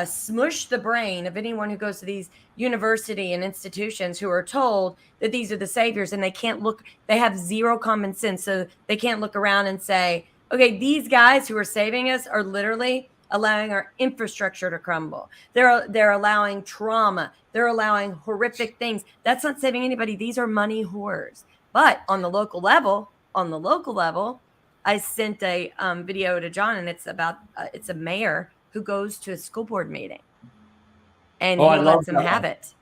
smush the brain of anyone who goes to these university and institutions who are told that these are the saviors, and they can't look, they have zero common sense. So they can't look around and say, okay, these guys who are saving us are literally allowing our infrastructure to crumble. They're allowing trauma. They're allowing horrific things. That's not saving anybody. These are money whores. But on the local level, I sent a video to John, and it's about it's a mayor who goes to a school board meeting, and he lets them have it.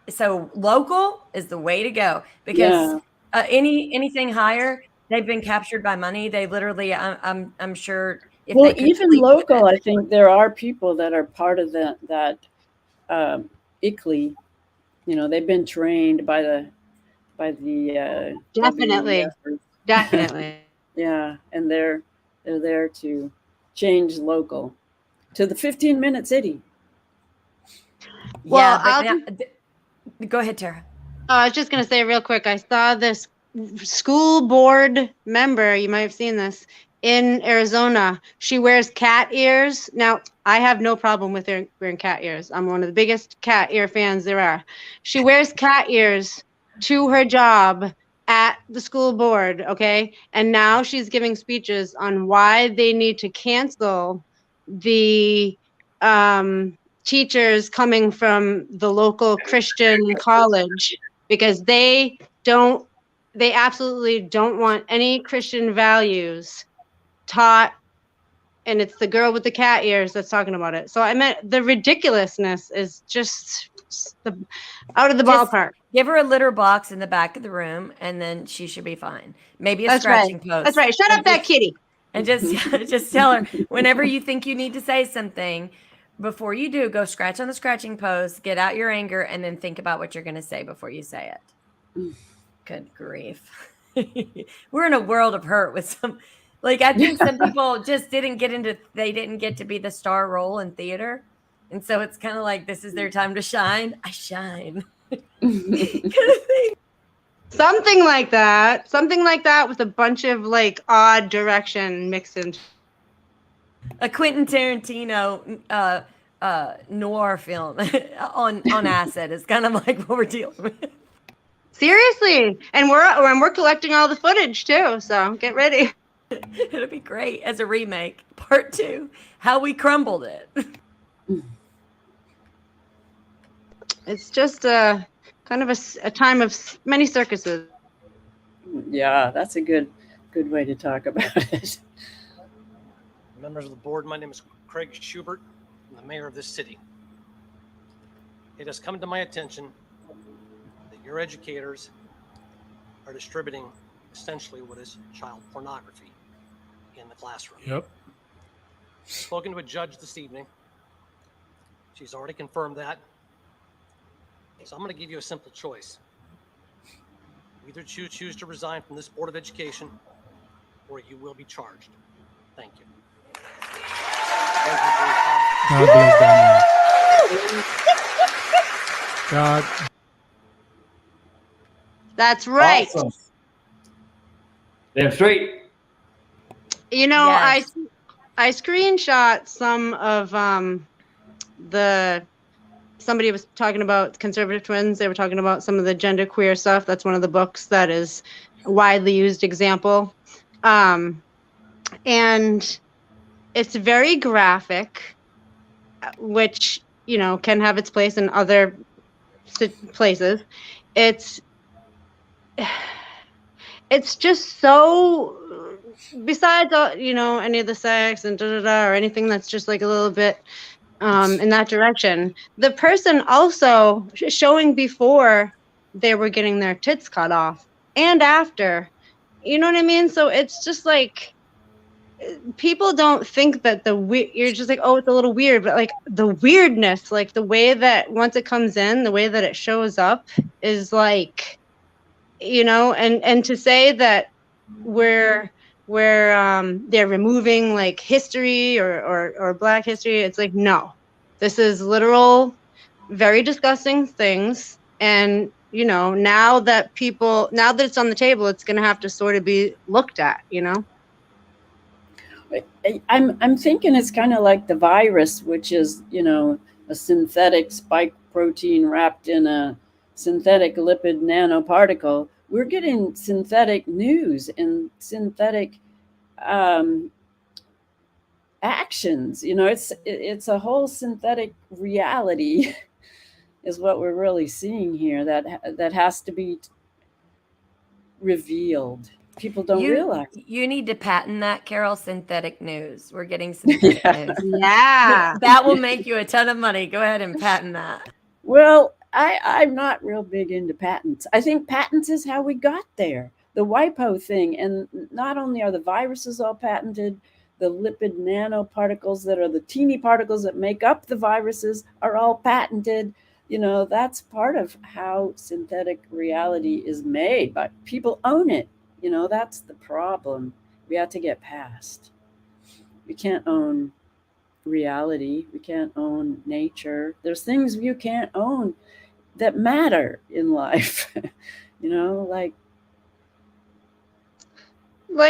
So local is the way to go, because anything higher, they've been captured by money. They literally, I'm sure. If well, even local, I think there are people that are part of that ICLEI. They've been trained by the definitely. Yeah, and they're there to change local to the 15-minute city. Well, go ahead, Tara. I was just going to say real quick, I saw this school board member, you might have seen this, in Arizona. She wears cat ears. Now, I have no problem with her wearing cat ears. I'm one of the biggest cat ear fans there are. She wears cat ears to her job at the school board, okay? And now she's giving speeches on why they need to cancel the teachers coming from the local Christian college, because they don't they absolutely don't want any Christian values taught. And it's the girl with the cat ears that's talking about it. So I meant the ridiculousness is just out of the ballpark. Give her a litter box in the back of the room, and then she should be fine. Maybe a That's scratching right. post. That's right. Shut up, that kitty. And just tell her whenever you think you need to say something, before you do, go scratch on the scratching post, get out your anger, and then think about what you're going to say before you say it. Good grief. We're in a world of hurt with some, like, I think some people just didn't get to be the star role in theater. And so it's kind of like, this is their time to shine. I shine. Kind of thing. Something like that with a bunch of like odd direction mixed in. A Quentin Tarantino noir film on acid is kind of like what we're dealing with. Seriously, and we're collecting all the footage too, so get ready. It'll be great as a remake, part 2, how we crumbled it. It's just a kind of a time of many circuses. Yeah, that's a good way to talk about it. Members of the board, my name is Craig Schubert. I'm the mayor of this city. It has come to my attention that your educators are distributing essentially what is child pornography in the classroom. Yep. I've spoken to a judge this evening. She's already confirmed that. So I'm going to give you a simple choice. You either choose to resign from this Board of Education, or you will be charged. Thank you. God bless Daniel. God. That's right. Awesome. Damn straight. You know, Yes. I screenshot some of somebody was talking about conservative twins. They were talking about some of the genderqueer stuff. That's one of the books that is a widely used example. And it's very graphic, which, you know, can have its place in other places. It's just so, besides, you know, any of the sex and or anything that's just like a little bit in that direction. The person also showing before they were getting their tits cut off and after, you know what I mean? So it's just like, people don't think that you're just like, oh, it's a little weird, but like the weirdness, like the way that once it comes in, the way that it shows up is like, you know, and to say that they're removing like history or Black history, it's like, no, this is literal, very disgusting things. And, you know, now that it's on the table, it's going to have to sort of be looked at, you know? I'm thinking it's kind of like the virus, which is, you know, a synthetic spike protein wrapped in a synthetic lipid nanoparticle. We're getting synthetic news and synthetic actions. You know, it's a whole synthetic reality is what we're really seeing here that has to be revealed. People don't realize. You need to patent that, Carol. Synthetic news. We're getting synthetic news. Yeah. That will make you a ton of money. Go ahead and patent that. Well, I'm not real big into patents. I think patents is how we got there. The WIPO thing. And not only are the viruses all patented, the lipid nanoparticles that are the teeny particles that make up the viruses are all patented. You know, that's part of how synthetic reality is made, but people own it. You know, that's the problem we have to get past. We can't own reality. We can't own nature. There's things you can't own that matter in life. You know, like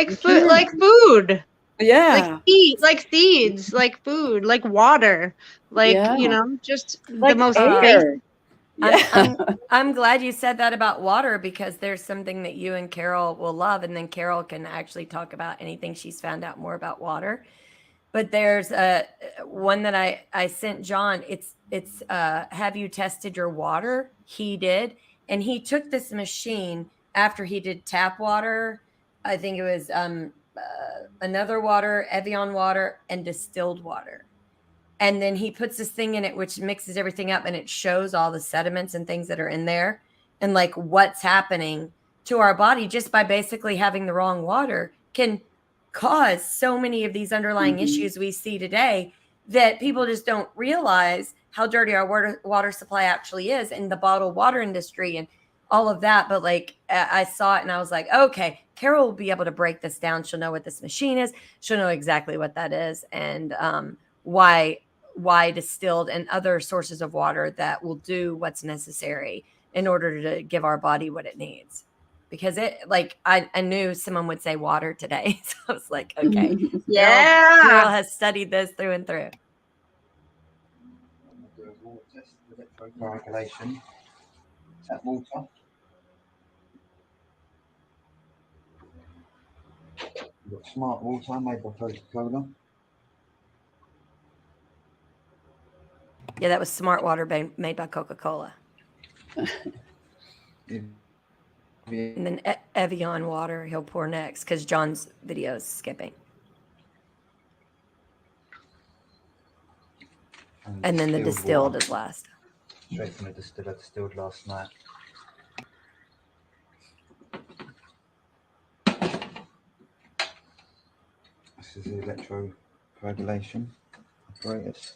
food. Yeah. Like seeds, like food, like water, like, Yeah. you know, just Like the most air. Yeah. I'm glad you said that about water, because there's something that you and Carol will love, and then Carol can actually talk about anything she's found out more about water. But there's one that I sent John. It's have you tested your water? He did, and he took this machine after he did tap water, I think it was another water, Evian water, and distilled water. And then he puts this thing in it, which mixes everything up, and it shows all the sediments and things that are in there and like what's happening to our body just by basically having the wrong water can cause so many of these underlying issues we see today that people just don't realize how dirty our water supply actually is in the bottled water industry and all of that. But like I saw it and I was like, okay, Carol will be able to break this down. She'll know what this machine is. She'll know exactly what that is and why distilled and other sources of water that will do what's necessary in order to give our body what it needs. Because it, like, I knew someone would say water today. So I was like, okay. Yeah. Carol has studied this through and through. Electrocoagulation. Tap water. You've got smart water made by Coca-Cola. Yeah, that was smart water made by Coca-Cola. And then Evian water he'll pour next because John's video is skipping. And then the distilled is last. Straight from the distiller, distilled last night. This is the electrocoagulation apparatus.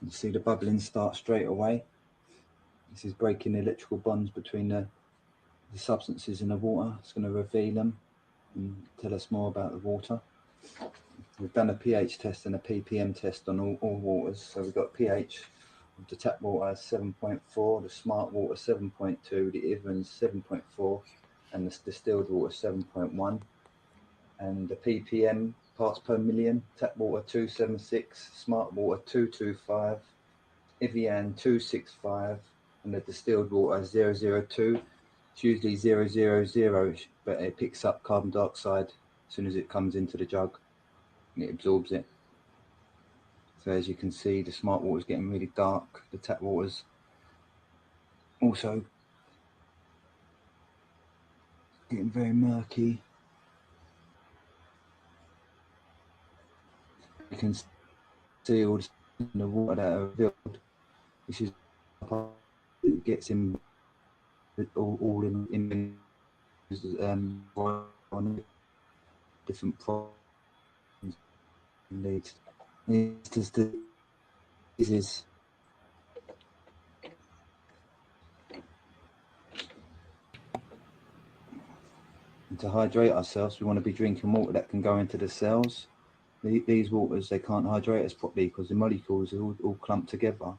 You see the bubbling start straight away. This is breaking the electrical bonds between the substances in the water. It's going to reveal them and tell us more about the water. We've done a pH test and a ppm test on all waters. So we've got pH of the tap water 7.4, the smart water 7.2, the Evian 7.4, and the distilled water 7.1. And the ppm, parts per million, tap water 276, smart water 225, Evian 265, and the distilled water 002. It's usually 000, but it picks up carbon dioxide as soon as it comes into the jug and it absorbs it. So as you can see, the smart water is getting really dark. The tap water's also getting very murky. You can see all the water that are filled. This is it gets in all in on different problems leads. This is and to hydrate ourselves, we want to be drinking water that can go into the cells. These waters, they can't hydrate us properly because the molecules are all clumped together.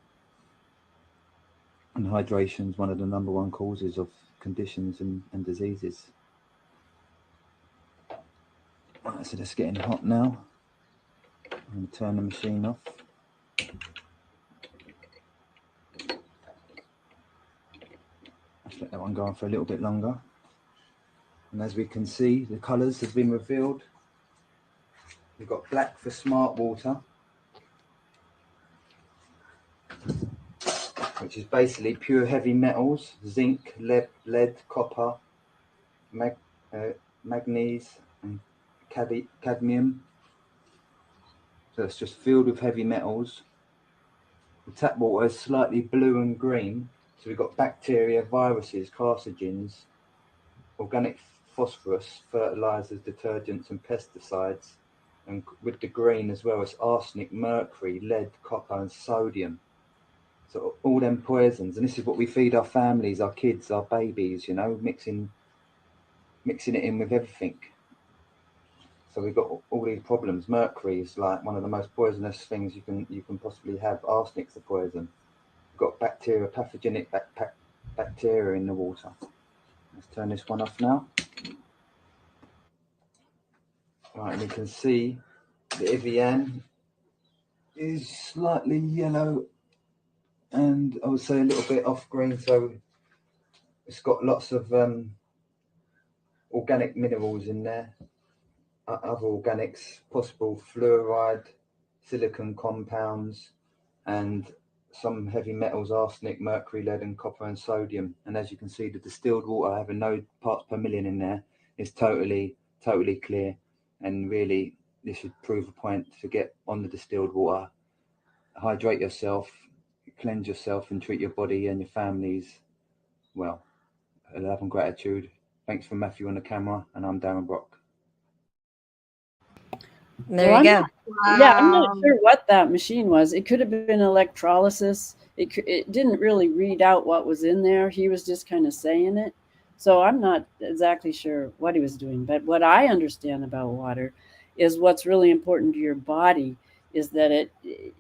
And hydration is one of the #1 causes of conditions and diseases. Right, so it's getting hot now. I'm going to turn the machine off. Let's let that one go on for a little bit longer. And as we can see, the colours have been revealed. We've got black for smart water, which is basically pure heavy metals, zinc, lead, copper, manganese, and cadmium. So it's just filled with heavy metals. The tap water is slightly blue and green. So we've got bacteria, viruses, carcinogens, organic phosphorus, fertilizers, detergents, and pesticides. And with the green as well as arsenic, mercury, lead, copper, and sodium. So all them poisons, and this is what we feed our families, our kids, our babies, you know, mixing it in with everything. So we've got all these problems. Mercury is like one of the most poisonous things you can possibly have. Arsenic's a poison. We've got bacteria, pathogenic bacteria in the water. Let's turn this one off now. Right, and you can see the Evian is slightly yellow and I would say a little bit off green, so it's got lots of organic minerals in there, other organics, possible fluoride, silicon compounds, and some heavy metals, arsenic, mercury, lead, and copper and sodium. And as you can see, the distilled water having no parts per million in there is totally clear. And really, this should prove a point to get on the distilled water, hydrate yourself, cleanse yourself, and treat your body and your families well. Love and gratitude. Thanks for Matthew on the camera, and I'm Darren Brock. There Well, you I'm go. not- Yeah, I'm not sure what that machine was. It could have been electrolysis. It didn't really read out what was in there. He was just kind of saying it. So I'm not exactly sure what he was doing. But what I understand about water is what's really important to your body is that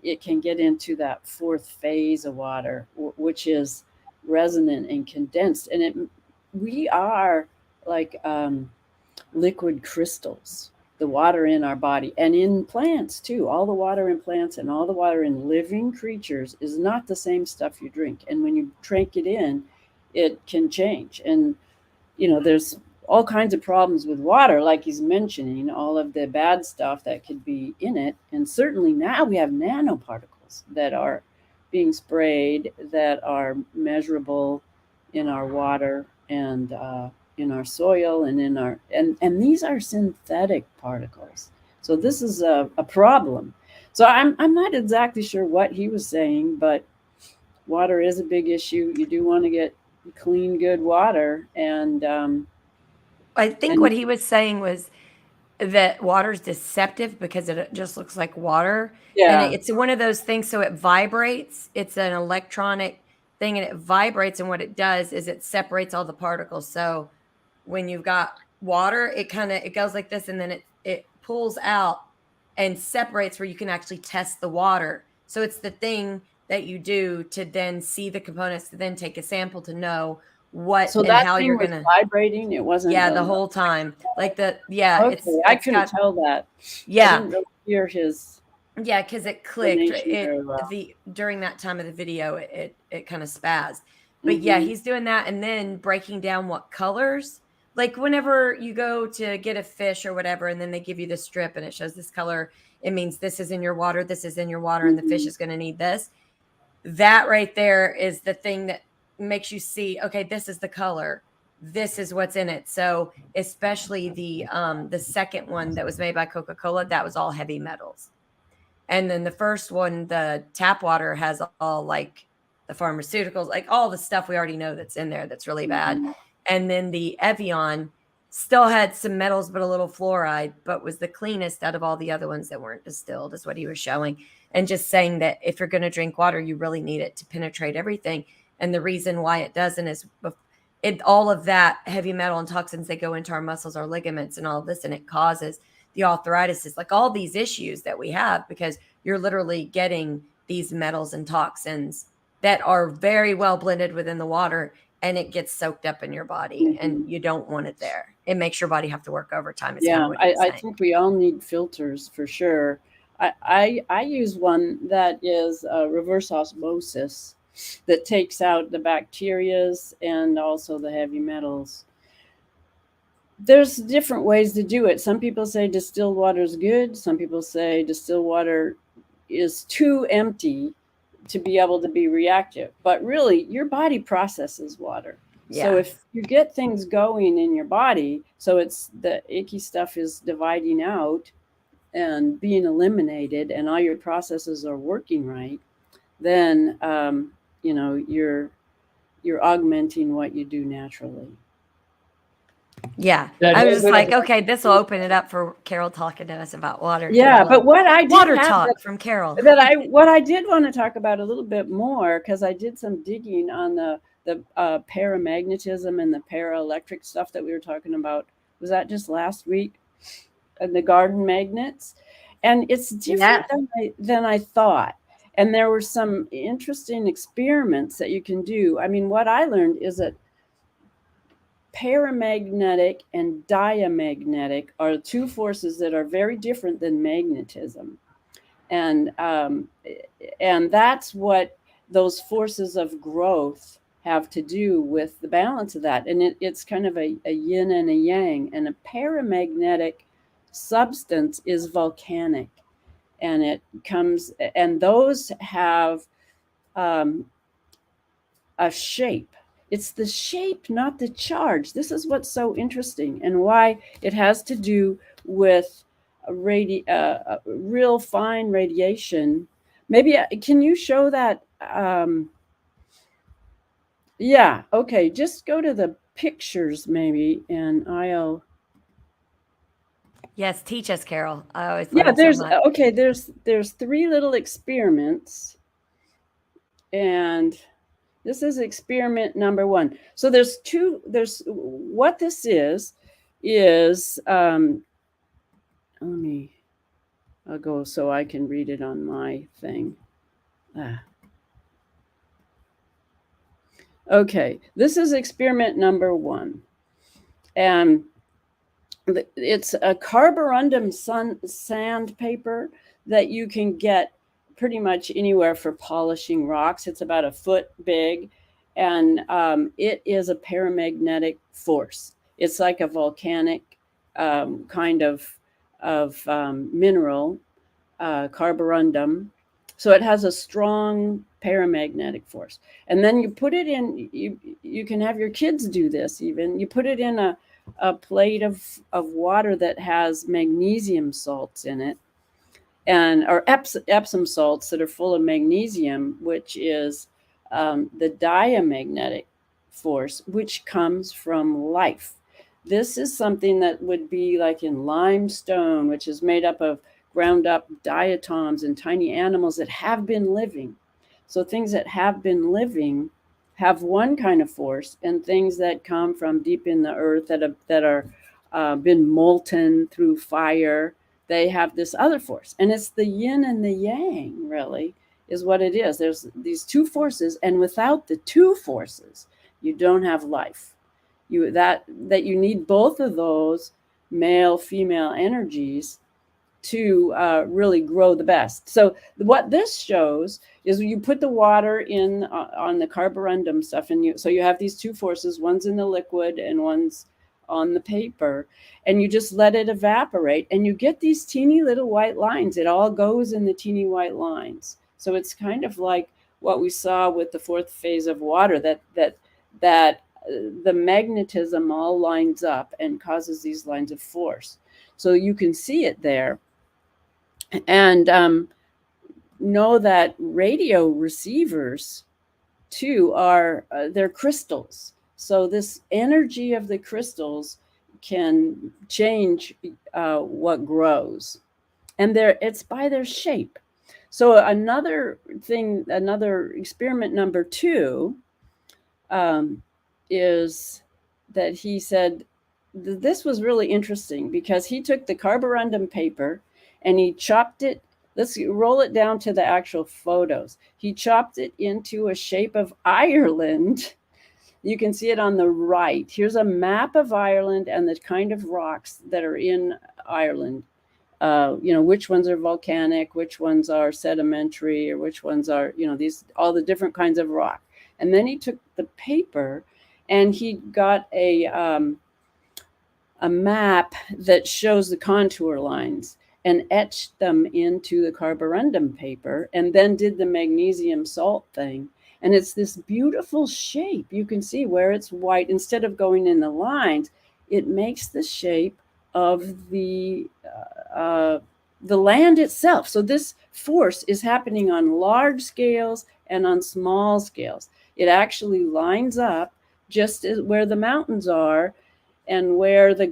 it can get into that fourth phase of water, which is resonant and condensed. And we are like liquid crystals, the water in our body and in plants too. All the water in plants and all the water in living creatures is not the same stuff you drink. And when you drink it in, it can change. And, there's all kinds of problems with water, like he's mentioning, all of the bad stuff that could be in it. And certainly now we have nanoparticles that are being sprayed that are measurable in our water and in our soil and in our and these are synthetic particles. So this is a problem. So I'm not exactly sure what he was saying, but water is a big issue. You do want to get clean, good water. And I think what he was saying was that water's deceptive because it just looks like water. Yeah. And it's one of those things. So it vibrates. It's an electronic thing and it vibrates. And what it does is it separates all the particles. So when you've got water, it goes like this, and then it pulls out and separates where you can actually test the water. So it's the thing that you do to then see the components, to then take a sample to know what so and that how thing you're was gonna. vibrating. It wasn't. Yeah, the whole time, like Okay, I couldn't tell that. Yeah, I didn't really hear his. Yeah, because it clicked. explanation very well. During that time of the video, it kind of spazzed. But yeah, he's doing that and then breaking down what colors. Like whenever you go to get a fish or whatever, and then they give you the strip and it shows this color, it means this is in your water, this is in your water, and the fish is going to need this. That right there is the thing that makes you see, okay, this is the color. This is what's in it. So especially the second one that was made by Coca-Cola, that was all heavy metals. And then the first one, the tap water, has all like the pharmaceuticals, like all the stuff we already know that's in there that's really bad. And then the Evian still had some metals, but a little fluoride, but was the cleanest out of all the other ones that weren't distilled, is what he was showing. And just saying that if you're going to drink water, you really need it to penetrate everything. And the reason why it doesn't is all of that heavy metal and toxins, they go into our muscles, our ligaments, and all of this, and it causes the arthritis, like all these issues that we have, because you're literally getting these metals and toxins that are very well blended within the water, and it gets soaked up in your body, and you don't want it there. It makes your body have to work overtime. Yeah, I think we all need filters for sure. I use one that is reverse osmosis that takes out the bacterias and also the heavy metals. There's different ways to do it. Some people say distilled water is good. Some people say distilled water is too empty to be able to be reactive. But really, your body processes water. Yeah. So if you get things going in your body, so it's the icky stuff is dividing out and being eliminated, and all your processes are working right, then you're augmenting what you do naturally. Yeah, I was just like, okay, this will open it up for Carol talking to us about water. Yeah, but what I did water have talk that- from Carol. What I did want to talk about a little bit more, because I did some digging on the paramagnetism and the paraelectric stuff that we were talking about. Was that just last week? And the garden magnets, and it's different than I thought. And there were some interesting experiments that you can do. I mean, what I learned is that paramagnetic and diamagnetic are two forces that are very different than magnetism, and that's what those forces of growth have to do with the balance of that. And it's kind of a yin and a yang. And a paramagnetic substance is volcanic, and it comes, and those have a shape. It's the shape, not the charge. This is what's so interesting, and why it has to do with real fine radiation. Maybe can you show that? Yeah, okay. Just go to the pictures maybe, and I'll. Yes, teach us, Carol. I always learn Yeah, there's so much. okay. There's 3 little experiments, and this is experiment number 1. So there's what this is I'll go so I can read it on my thing. Okay, this is experiment number 1. And it's a carborundum sandpaper that you can get pretty much anywhere for polishing rocks. It's about a foot big, and it is a paramagnetic force. It's like a volcanic kind of mineral, carborundum. So it has a strong paramagnetic force. And then you put it in, you can have your kids do this even. You put it in a plate of water that has magnesium salts in it, or Epsom salts that are full of magnesium, which is the diamagnetic force, which comes from life. This is something that would be like in limestone, which is made up of ground up diatoms and tiny animals that have been living. So things that have been living have one kind of force, and things that come from deep in the earth that are been molten through fire, they have this other force. And it's the yin and the yang, really, is what it is. There's these 2 forces, and without the 2 forces, you don't have life. You need both of those male female energies to really grow the best. So what this shows is you put the water in on the carborundum stuff, and so you have these 2 forces. One's in the liquid and one's on the paper, and you just let it evaporate, and you get these teeny little white lines. It all goes in the teeny white lines. So it's kind of like what we saw with the 4th phase of water, that the magnetism all lines up and causes these lines of force. So you can see it there. And know that radio receivers too are they're crystals. So this energy of the crystals can change what grows, and it's by their shape. So another experiment number 2 is that he said this was really interesting, because he took the carborundum paper and he chopped it. Let's roll it down to the actual photos. He chopped it into a shape of Ireland. You can see it on the right. Here's a map of Ireland and the kind of rocks that are in Ireland. Which ones are volcanic, which ones are sedimentary, or which ones are, all the different kinds of rock. And then he took the paper and he got a map that shows the contour lines and etched them into the carborundum paper, and then did the magnesium salt thing. And it's this beautiful shape. You can see where it's white. Instead of going in the lines, it makes the shape of the land itself. So this force is happening on large scales and on small scales. It actually lines up just as where the mountains are, and where the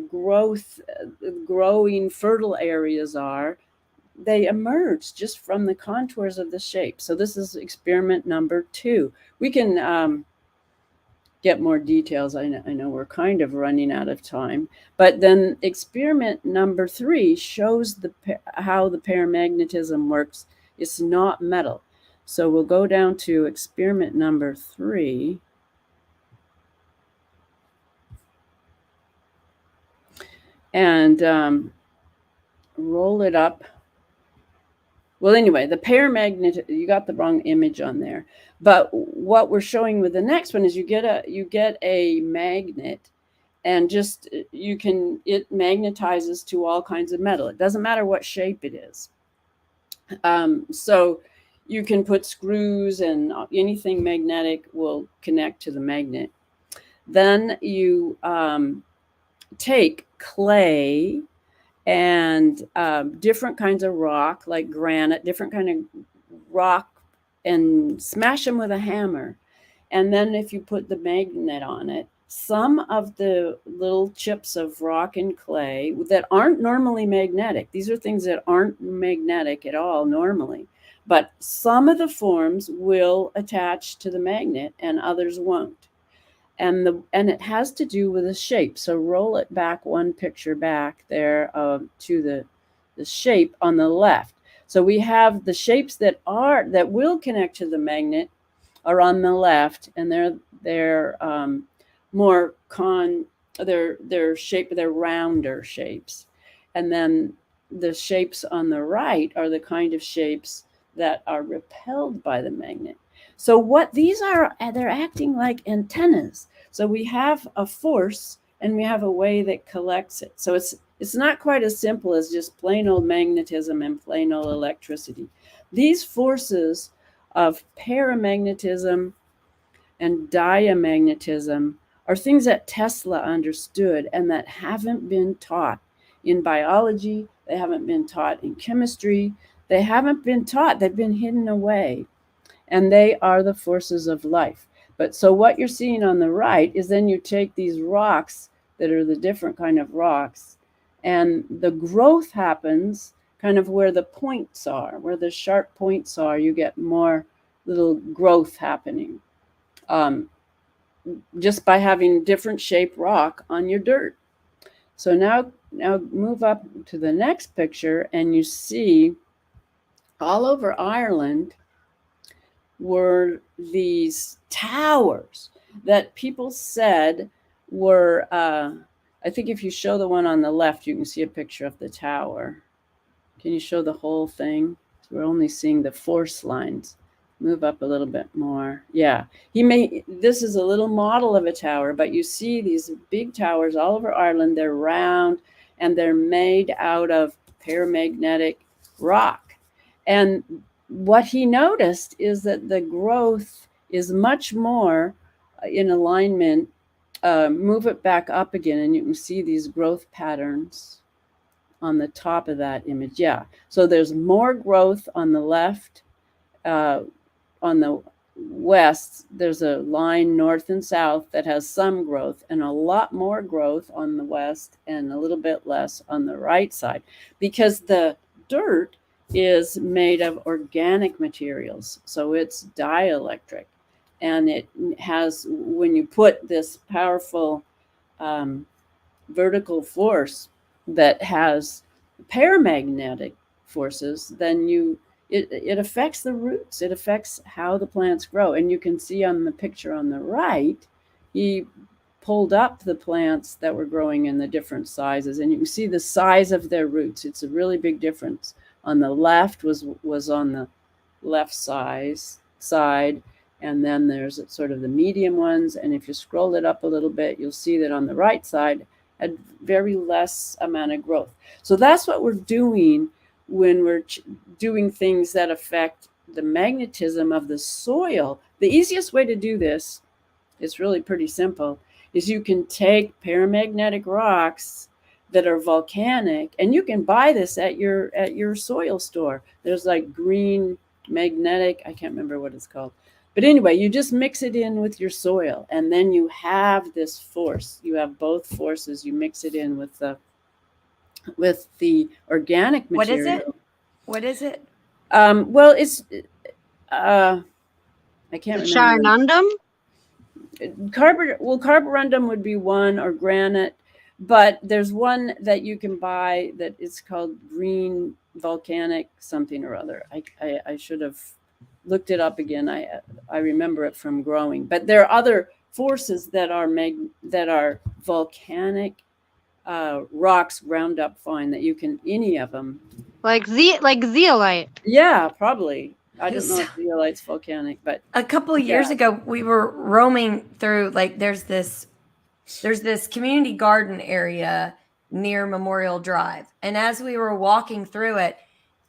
growing fertile areas are. They emerge just from the contours of the shape. So this is experiment number 2. We can get more details. I know we're kind of running out of time, but then experiment number 3 shows how the paramagnetism works. It's not metal. So we'll go down to experiment number 3. And roll it up. Well, anyway, the paramagnet, you got the wrong image on there. But what we're showing with the next one is you get a magnet, and it magnetizes to all kinds of metal. It doesn't matter what shape it is. So you can put screws, and anything magnetic will connect to the magnet. Then you take clay and different kinds of rock, like granite, different kind of rock, and smash them with a hammer. And then if you put the magnet on it, some of the little chips of rock and clay that aren't normally magnetic, these are things that aren't magnetic at all normally, but some of the forms will attach to the magnet and others won't. And it has to do with the shape. So roll it back one picture back there to the shape on the left. So we have the shapes that will connect to the magnet are on the left, and they're more they're rounder shapes. And then the shapes on the right are the kind of shapes that are repelled by the magnet. So what these are, they're acting like antennas. So we have a force and we have a way that collects it. So it's not quite as simple as just plain old magnetism and plain old electricity. These forces of paramagnetism and diamagnetism are things that Tesla understood and that haven't been taught in biology. They haven't been taught in chemistry. They haven't been taught. They've been hidden away. And they are the forces of life. But so what you're seeing on the right is then you take these rocks that are the different kind of rocks, and the growth happens kind of where the points are, where the sharp points are. You get more little growth happening just by having different shaped rock on your dirt. So now move up to the next picture, and you see all over Ireland were these towers that people said were, I think if you show the one on the left, you can see a picture of the tower. Can you show the whole thing? So we're only seeing the force lines. Move up a little bit more. Yeah, this is a little model of a tower, but you see these big towers all over Ireland. They're round and they're made out of paramagnetic rock. And what he noticed is that the growth is much more in alignment. Move it back up again, and you can see these growth patterns on the top of that image. Yeah, so there's more growth on the left. On the west, there's a line north and south that has some growth, and a lot more growth on the west and a little bit less on the right side, because the dirt is made of organic materials, so it's dielectric, and it has, when you put this powerful vertical force that has paramagnetic forces, then it affects the roots. It affects how the plants grow. And you can see on the picture on the right, he pulled up the plants that were growing in the different sizes, and you can see the size of their roots. It's a really big difference. On the left was on the left side, and then there's sort of the medium ones. And if you scroll it up a little bit, you'll see that on the right side had very less amount of growth. So that's what we're doing when we're doing things that affect the magnetism of the soil. The easiest way to do this, it's really pretty simple, is you can take paramagnetic rocks that are volcanic, and you can buy this at your soil store. There's like green magnetic, I can't remember what it's called. But anyway, you just mix it in with your soil, and then you have this force. You have both forces. You mix it in with the organic material. What is it? Well, it's I can't remember. Charnundum? Carborundum would be one, or granite, but there's one that you can buy that is called green volcanic something or other. I should have looked it up again. I remember it from growing, but there are other forces that are volcanic rocks ground up fine, that you can, any of them, like zeolite. Yeah, probably. I don't know if zeolite's volcanic, but a couple of years ago we were roaming through, like, there's this community garden area near Memorial Drive, and as we were walking through it,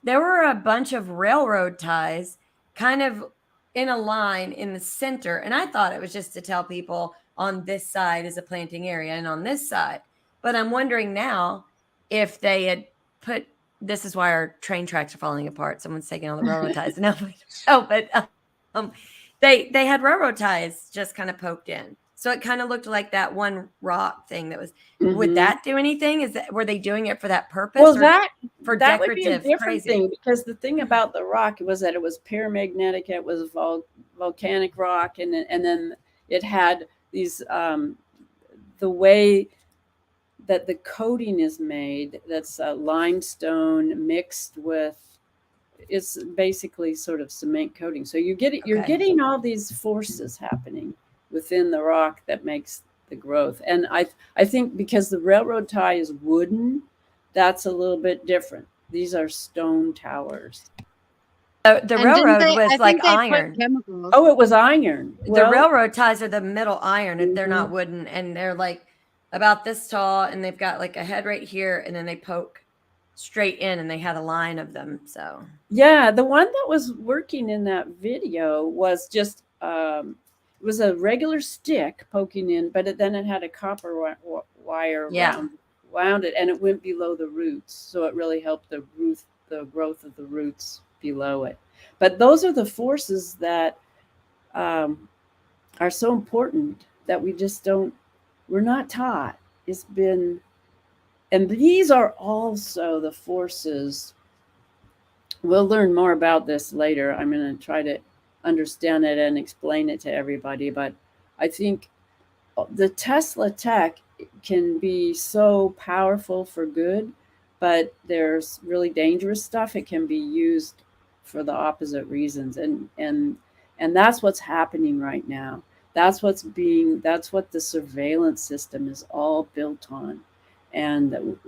there were a bunch of railroad ties kind of in a line in the center. And I thought it was just to tell people on this side is a planting area and on this side. But I'm wondering now if they had put, this is why our train tracks are falling apart. Someone's taking all the railroad ties. No, but they had railroad ties just kind of poked in. So it kind of looked like that one rock thing that was, would that do anything? Were they doing it for that purpose? Well, or that for that would be a decorative different crazy? thing, because the thing about the rock was that it was paramagnetic, it was volcanic rock, and then it had these the way that the coating is made, that's limestone mixed with, it's basically sort of cement coating. So you're getting all these forces happening within the rock that makes the growth. And I think because the railroad tie is wooden, that's a little bit different. These are stone towers. The railroad was like iron. Oh, it was iron. The railroad ties are the middle iron, and they're not wooden, and they're like about this tall, and they've got like a head right here, and then they poke straight in, and they had a line of them. So yeah, the one that was working in that video was just it was a regular stick poking in, but then it had a copper wire wound it, and it went below the roots, so it really helped the growth of the roots below it. But those are the forces that are so important that we're not taught. And these are also the forces. We'll learn more about this later. I'm going to try to understand it and explain it to everybody. But I think the Tesla tech can be so powerful for good, but there's really dangerous stuff. It can be used for the opposite reasons. And that's what's happening right now. That's what the surveillance system is all built on. And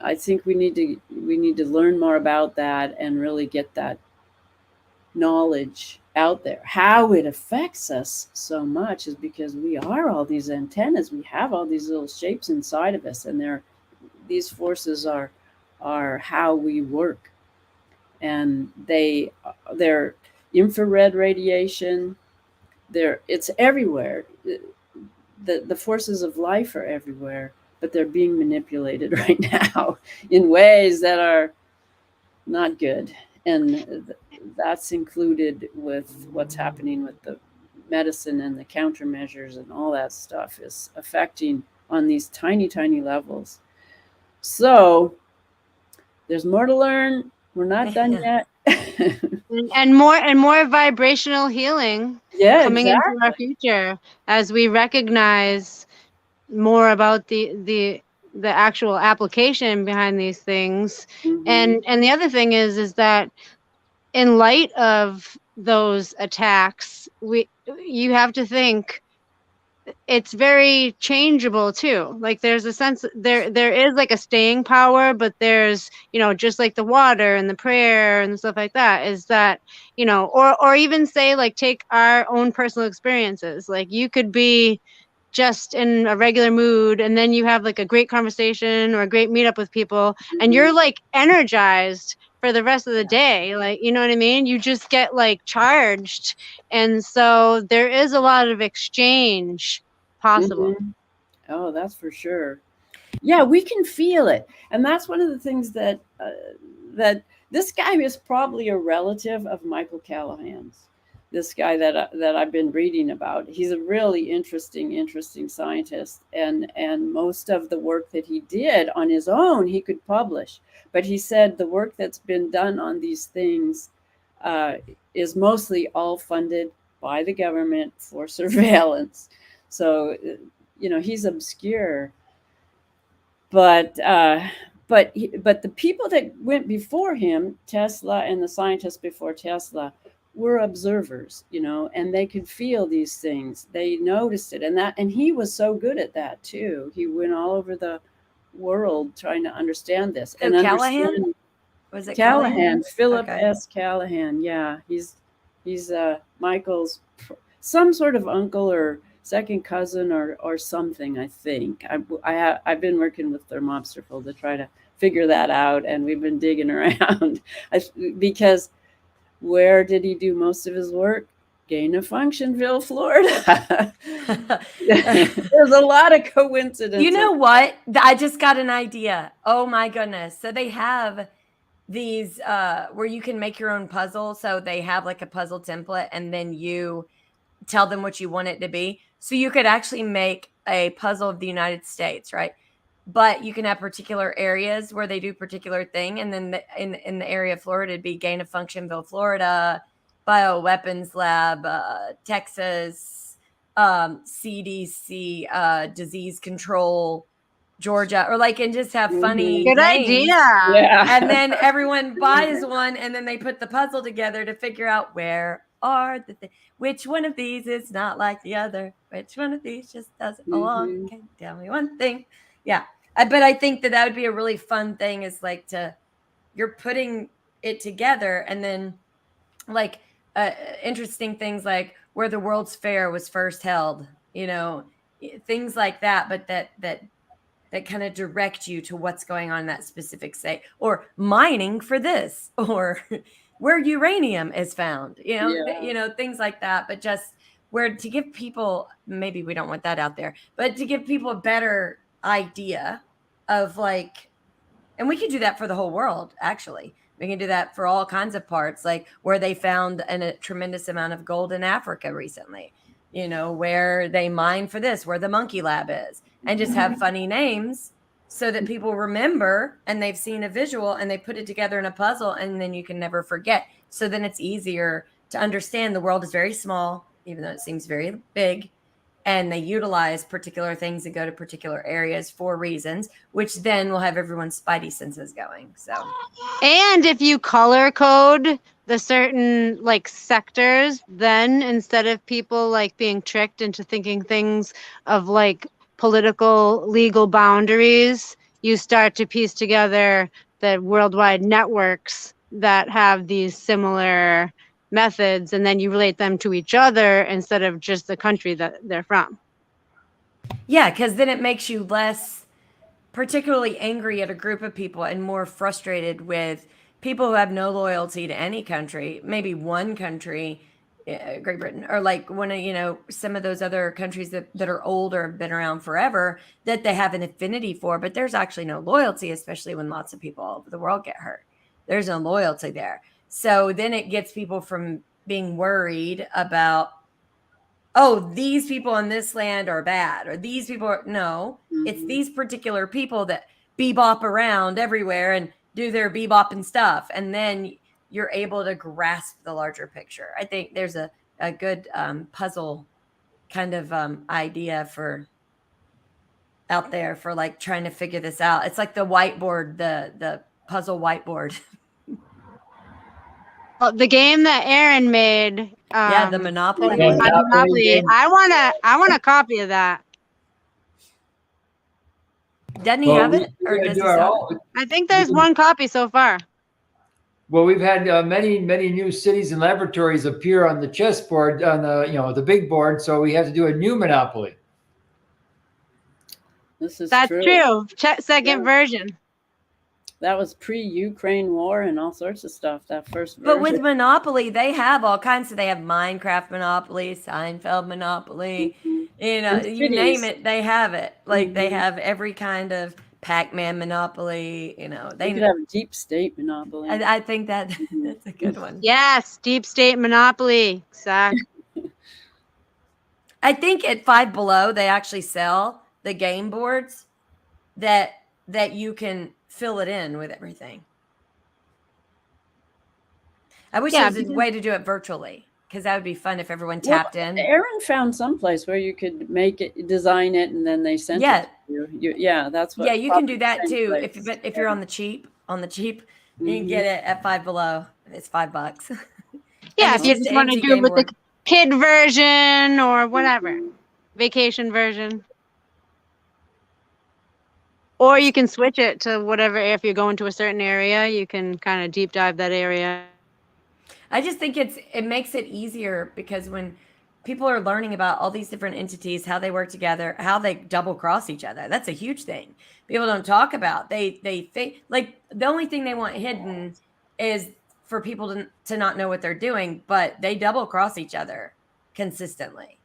I think we need to learn more about that and really get that knowledge out there. How it affects us so much is because we are all these antennas. We have all these little shapes inside of us, and these forces are how we work. And they're infrared radiation. It's everywhere. The forces of life are everywhere, but they're being manipulated right now in ways that are not good. And that's included with what's happening with the medicine and the countermeasures and all that stuff is affecting on these tiny, tiny levels. So there's more to learn. We're not done yet. and more vibrational healing coming into our future as we recognize more about the actual application behind these things. And the other thing is that in light of those attacks, you have to think it's very changeable too. Like there's a sense there is like a staying power, but there's, just like the water and the prayer and stuff like that, is that, or even say, like, take our own personal experiences. Like you could be just in a regular mood, and then you have like a great conversation or a great meetup with people, and you're like energized for the rest of the day. Like, you know what I mean? You just get like charged. And so there is a lot of exchange possible. Oh, that's for sure. Yeah, we can feel it. And that's one of the things that this guy is probably a relative of Michael Callahan's. This guy that I've been reading about. He's a really interesting scientist, and most of the work that he did on his own he could publish, but he said the work that's been done on these things is mostly all funded by the government for surveillance. So he's obscure, but the people that went before him, Tesla and the scientists before Tesla, were observers, and they could feel these things. They noticed it, and he was so good at that too. He went all over the world trying to understand this. And Callahan? Was it Callahan? Philip S. Callahan. Yeah, he's Michael's some sort of uncle or second cousin or something. I think I've been working with Thermobsterful to try to figure that out, and we've been digging around because where did he do most of his work? Gain of Functionville, Florida. There's a lot of coincidences. You know what? I just got an idea. Oh my goodness. So they have these where you can make your own puzzle. So they have like a puzzle template and then you tell them what you want it to be. So you could actually make a puzzle of the United States, right? But you can have particular areas where they do particular thing. And then in the area of Florida, it'd be Gain of Functionville, Florida, Bioweapons Lab, Texas, CDC, disease control, Georgia, or like, and just have funny Good names. idea. Yeah. And then everyone buys one, and then they put the puzzle together to figure out where are which one of these is not like the other, which one of these just doesn't belong. Okay, tell me one thing. Yeah, but I think that would be a really fun thing. Is like you're putting it together, and then like interesting things like where the World's Fair was first held, things like that, but that kind of direct you to what's going on in that specific state, or mining for this, or where uranium is found, things like that. But just where to give people, maybe we don't want that out there, but to give people a better idea of like, and we could do that for the whole world, actually. We can do that for all kinds of parts, like where they found a tremendous amount of gold in Africa recently, where they mine for this, where the monkey lab is, and just have funny names so that people remember and they've seen a visual and they put it together in a puzzle, and then you can never forget. So then it's easier to understand the world is very small, even though it seems very big. And they utilize particular things and go to particular areas for reasons, which then will have everyone's spidey senses going. So, And if you color code the certain like sectors, then instead of people like being tricked into thinking things of like political legal boundaries, you start to piece together the worldwide networks that have these similar methods, and then you relate them to each other instead of just the country that they're from. Yeah, because then it makes you less particularly angry at a group of people and more frustrated with people who have no loyalty to any country, maybe one country, Great Britain, or like one of, some of those other countries that are older, have been around forever, that they have an affinity for, but there's actually no loyalty, especially when lots of people all over the world get hurt. There's no loyalty there. So then it gets people from being worried about, oh, these people in this land are bad, or these people are, no, it's these particular people that bebop around everywhere and do their bebop and stuff. And then you're able to grasp the larger picture. I think there's a good puzzle kind of idea for out there for like trying to figure this out. It's like the whiteboard, the puzzle whiteboard. Well, the game that Aaron made, the Monopoly. Monopoly. I want a copy of that. Doesn't he have it, or does he sell it? I think there's one copy so far. Well, we've had many new cities and laboratories appear on the chessboard, on the big board. So we have to do a new Monopoly. That's true. Second version. That was pre-Ukraine war and all sorts of stuff, that first version. But with Monopoly, they have all kinds. So they have Minecraft Monopoly, Seinfeld Monopoly, you name it, they have it. Like they have every kind of Pac-Man Monopoly, They could have a deep state Monopoly. I think that's a good one. Yes, deep state Monopoly. Exactly. I think at Five Below, they actually sell the game boards that you can fill it in with everything. I wish there was a way to do it virtually, because that would be fun if everyone tapped in. Aaron found someplace where you could make it, design it, and then they sent it to you. That's what. Yeah, you can do that too. If you're on the cheap, you can get it at Five Below. It's $5. Yeah, if you just want to do it with the kid version or whatever, vacation version. Or you can switch it to whatever. If you're going to a certain area, you can kind of deep dive that area. I just think it makes it easier, because when people are learning about all these different entities, how they work together, how they double cross each other. That's a huge thing. People don't talk about. They think like the only thing they want hidden is for people to not know what they're doing, but they double cross each other consistently.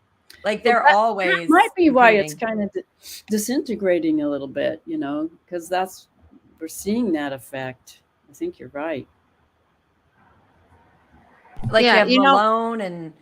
Like they're always. That might be why it's competing. kind of disintegrating a little bit, you know, because we're seeing that effect. I think you're right. Like Yeah, you have Malone and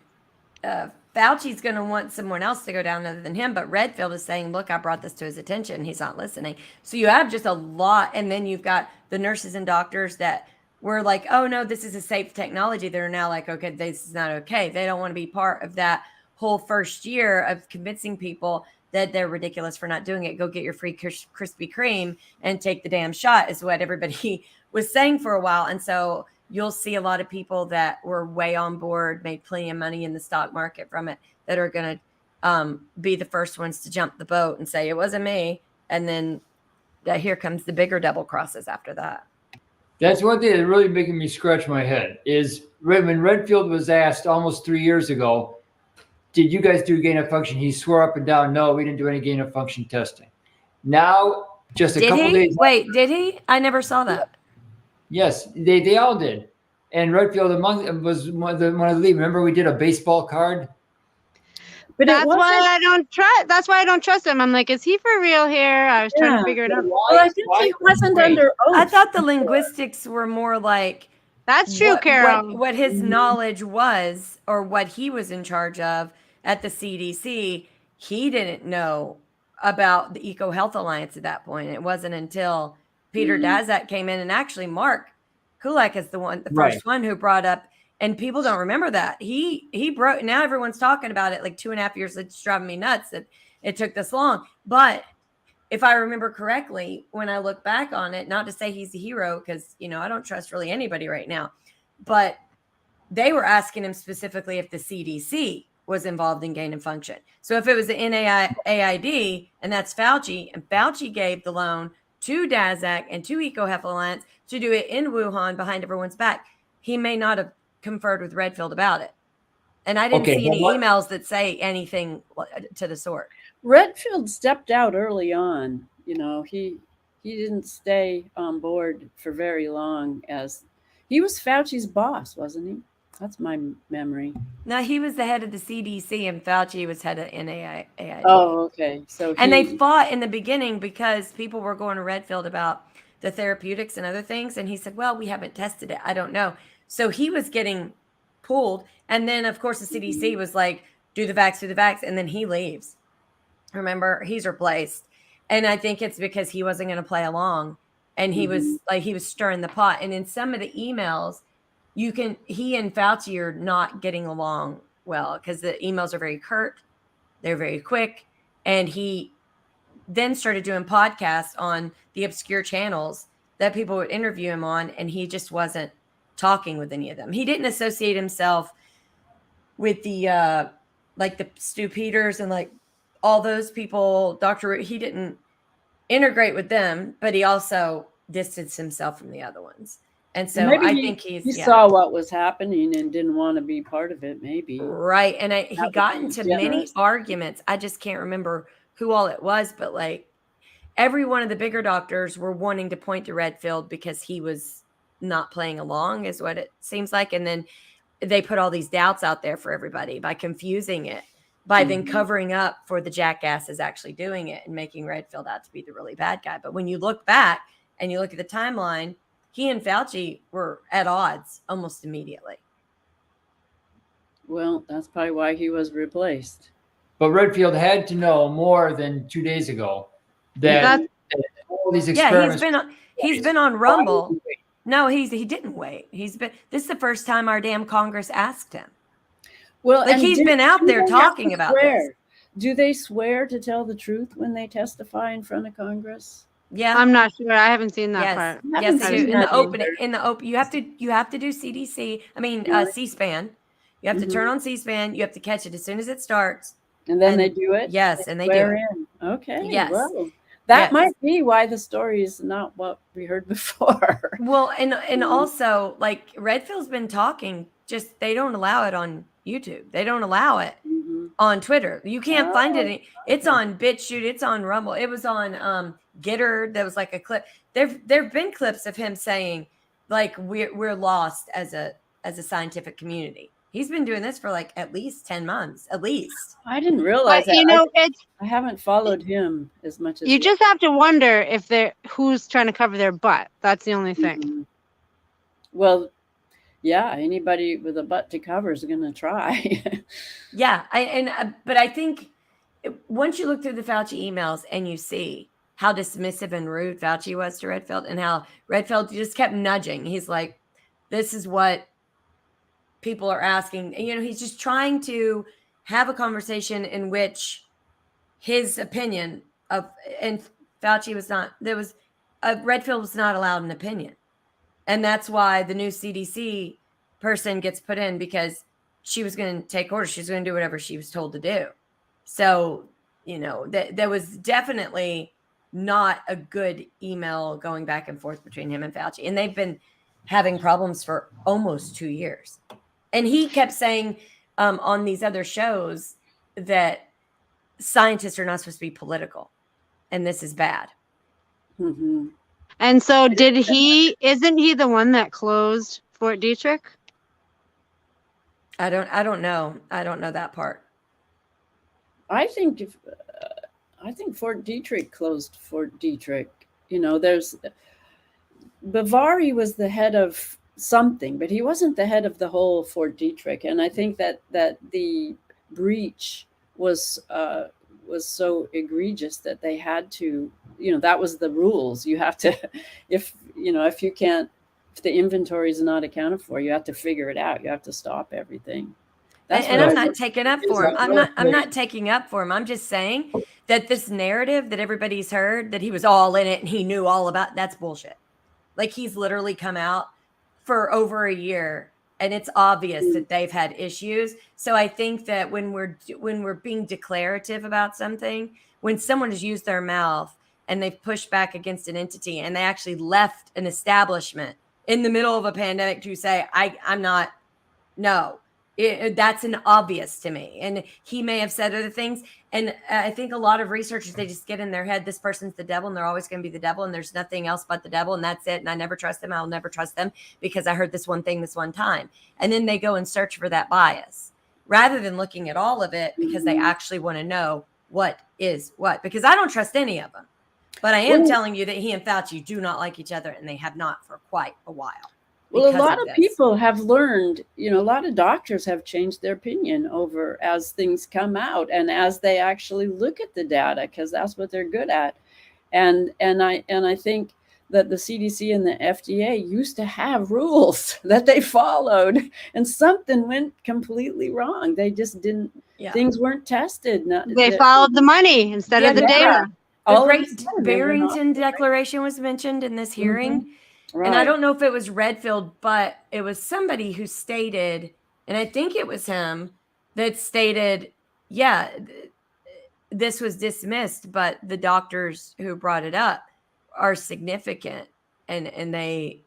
Fauci's going to want someone else to go down other than him, but Redfield is saying, look, I brought this to his attention. He's not listening. So you have just a lot. And then you've got the nurses and doctors that were like, oh, no, this is a safe technology. They're now like, okay, this is not okay. They don't want to be part of that whole first year of convincing people that they're ridiculous for not doing it. Go get your free Krispy Kreme and take the damn shot is what everybody was saying for a while. And so you'll see a lot of people that were way on board, made plenty of money in the stock market from it, that are going to be the first ones to jump the boat and say, it wasn't me. And then here comes the bigger double crosses after that. That's one thing that's really making me scratch my head is when Redfield was asked almost 3 years ago, did you guys do gain of function? He swore up and down, no, we didn't do any gain of function testing. Now, just a couple days. Wait, did he? I never saw that. Yes, they all did. And Redfield was one of the lead. Remember, we did a baseball card. But that's why I don't trust. That's why I don't trust him. I'm like, is he for real here? I was trying to figure it out. Well, I think he wasn't under oath. I thought the linguistics were more like that's true, Carol. What his knowledge was, or what he was in charge of at the CDC. He didn't know about the Eco Health Alliance at that point. It wasn't until Peter Daszak came in, and actually Mark Kulak is the first one who brought up, and people don't remember that. He broke, now everyone's talking about it like 2.5 years. It's driving me nuts that it took this long. But if I remember correctly, when I look back on it, not to say he's a hero, because, you know, I don't trust really anybody right now, but they were asking him specifically if the CDC was involved in gain of function. So if it was the NIAID, and that's Fauci, and Fauci gave the loan to Daszak and to Eco Health Alliance to do it in Wuhan behind everyone's back, he may not have conferred with Redfield about it. And I didn't see any emails that say anything to the sort. Redfield stepped out early on. You know, he didn't stay on board for very long, as he was Fauci's boss, wasn't he? That's my memory. No, he was the head of the CDC, and Fauci was head of NIAID. Oh, okay. So and they fought in the beginning because people were going to Redfield about the therapeutics and other things, and he said, well, we haven't tested it. I don't know. So he was getting pulled, and then, of course, the CDC was like, do the vax, and then he leaves. Remember, he's replaced. And I think it's because he wasn't going to play along, and he was stirring the pot. And in some of the emails, he and Fauci are not getting along well, because the emails are very curt, they're very quick, and he then started doing podcasts on the obscure channels that people would interview him on, and he just wasn't talking with any of them. He didn't associate himself with the like the Stu Peters and like all those people, he didn't integrate with them, but he also distanced himself from the other ones. And so maybe I think he saw what was happening and didn't want to be part of it, maybe. Right. And he got into many arguments. I just can't remember who all it was, but like every one of the bigger doctors were wanting to point to Redfield because he was not playing along, is what it seems like. And then they put all these doubts out there for everybody by confusing it, by then covering up for the jackasses actually doing it and making Redfield out to be the really bad guy. But when you look back and you look at the timeline, he and Fauci were at odds almost immediately. Well, that's probably why he was replaced. But Redfield had to know more than 2 days ago that all these experiments. Yeah, he's been on Rumble. No, he didn't wait. This is the first time our damn Congress asked him. Well, like he's been out there talking about this. Do they swear to tell the truth when they testify in front of Congress? Yeah, I'm not sure. I haven't seen that part. Yes, in the open, you have to do CDC. I mean, C-SPAN. You have to turn on C-SPAN. You have to catch it as soon as it starts. And then they do it. Yes, and they do it. Okay. Yes. Well, that might be why the story is not what we heard before. Well, and also like Redfield's been talking. Just they don't allow it on YouTube. They don't allow it on Twitter. You can't find it. It's on BitChute. It's on Rumble. It was on Gitter. There was like a clip. There've been clips of him saying like we're lost as a scientific community. He's been doing this for like at least 10 months, at least. I didn't realize that. You know, I haven't followed him as much as you just have to wonder if they're who's trying to cover their butt. That's the only thing. Well, yeah, anybody with a butt to cover is going to try. Yeah, but I think once you look through the Fauci emails and you see how dismissive and rude Fauci was to Redfield, and how Redfield just kept nudging. He's like, "This is what people are asking." You know, he's just trying to have a conversation in which his opinion of, and Fauci was not, Redfield was not allowed an opinion. And that's why the new CDC person gets put in, because she was going to take orders. She was going to do whatever she was told to do. So, you know, there was definitely not a good email going back and forth between him and Fauci. And they've been having problems for almost 2 years. And he kept saying on these other shows that scientists are not supposed to be political, and this is bad. Mm-hmm. And so isn't he the one that closed Fort Detrick? I don't know. I don't know that part. I think Fort Detrick closed Fort Detrick. You know, Bavary was the head of something, but he wasn't the head of the whole Fort Detrick. And I think that the breach was so egregious that they had to, you know, that was the rules. You have to, if the inventory is not accounted for, you have to figure it out. You have to stop everything. And I'm not taking up for him. I'm not taking up for him. I'm just saying that this narrative that everybody's heard, that he was all in it and he knew all about, that's bullshit. Like, he's literally come out for over a year and it's obvious that they've had issues. So I think that when we're being declarative about something, when someone has used their mouth and they've pushed back against an entity and they actually left an establishment in the middle of a pandemic to say, I'm not, no. That's an obvious to me. And he may have said other things. And I think a lot of researchers, they just get in their head, this person's the devil and they're always going to be the devil and there's nothing else but the devil and that's it. And I never trust them. I'll never trust them because I heard this one thing this one time. And then they go and search for that bias rather than looking at all of it because they actually want to know what is what, because I don't trust any of them. But I am telling you that he and Fauci do not like each other and they have not for quite a while. Well, a lot of people have learned, you know, a lot of doctors have changed their opinion over as things come out and as they actually look at the data, because that's what they're good at. And I think that the CDC and the FDA used to have rules that they followed, and something went completely wrong. They just didn't. Yeah. Things weren't tested. They followed the money instead of the data. The Great Barrington Declaration was mentioned in this hearing. Mm-hmm. Right. And I don't know if it was Redfield, but it was somebody who stated, and I think it was him, that stated, yeah, this was dismissed, but the doctors who brought it up are significant, and they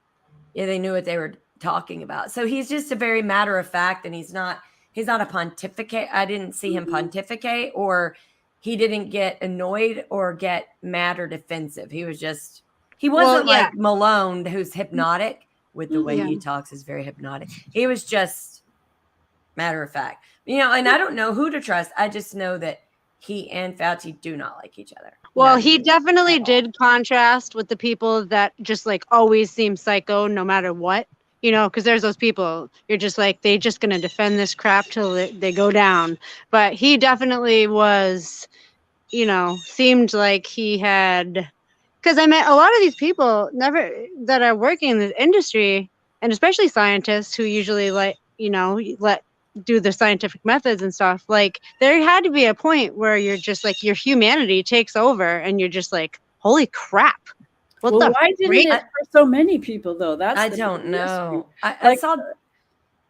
knew what they were talking about. So he's just a very matter of fact, and he's not a pontificate. I didn't see him pontificate, or he didn't get annoyed or get mad or defensive. He wasn't like Malone, who's hypnotic with the way he talks, is very hypnotic. He was just matter of fact, you know, and I don't know who to trust. I just know that he and Fauci do not like each other. Well, he definitely did contrast with the people that just like always seem psycho no matter what, you know, because there's those people you're just like, they just going to defend this crap till they go down. But he definitely was, you know, seemed like he had. Because I met a lot of these people that are working in the industry, and especially scientists who usually do the scientific methods and stuff. Like, there had to be a point where you're just like, your humanity takes over and you're just like, holy crap. Why didn't it for so many people though? I don't know. I saw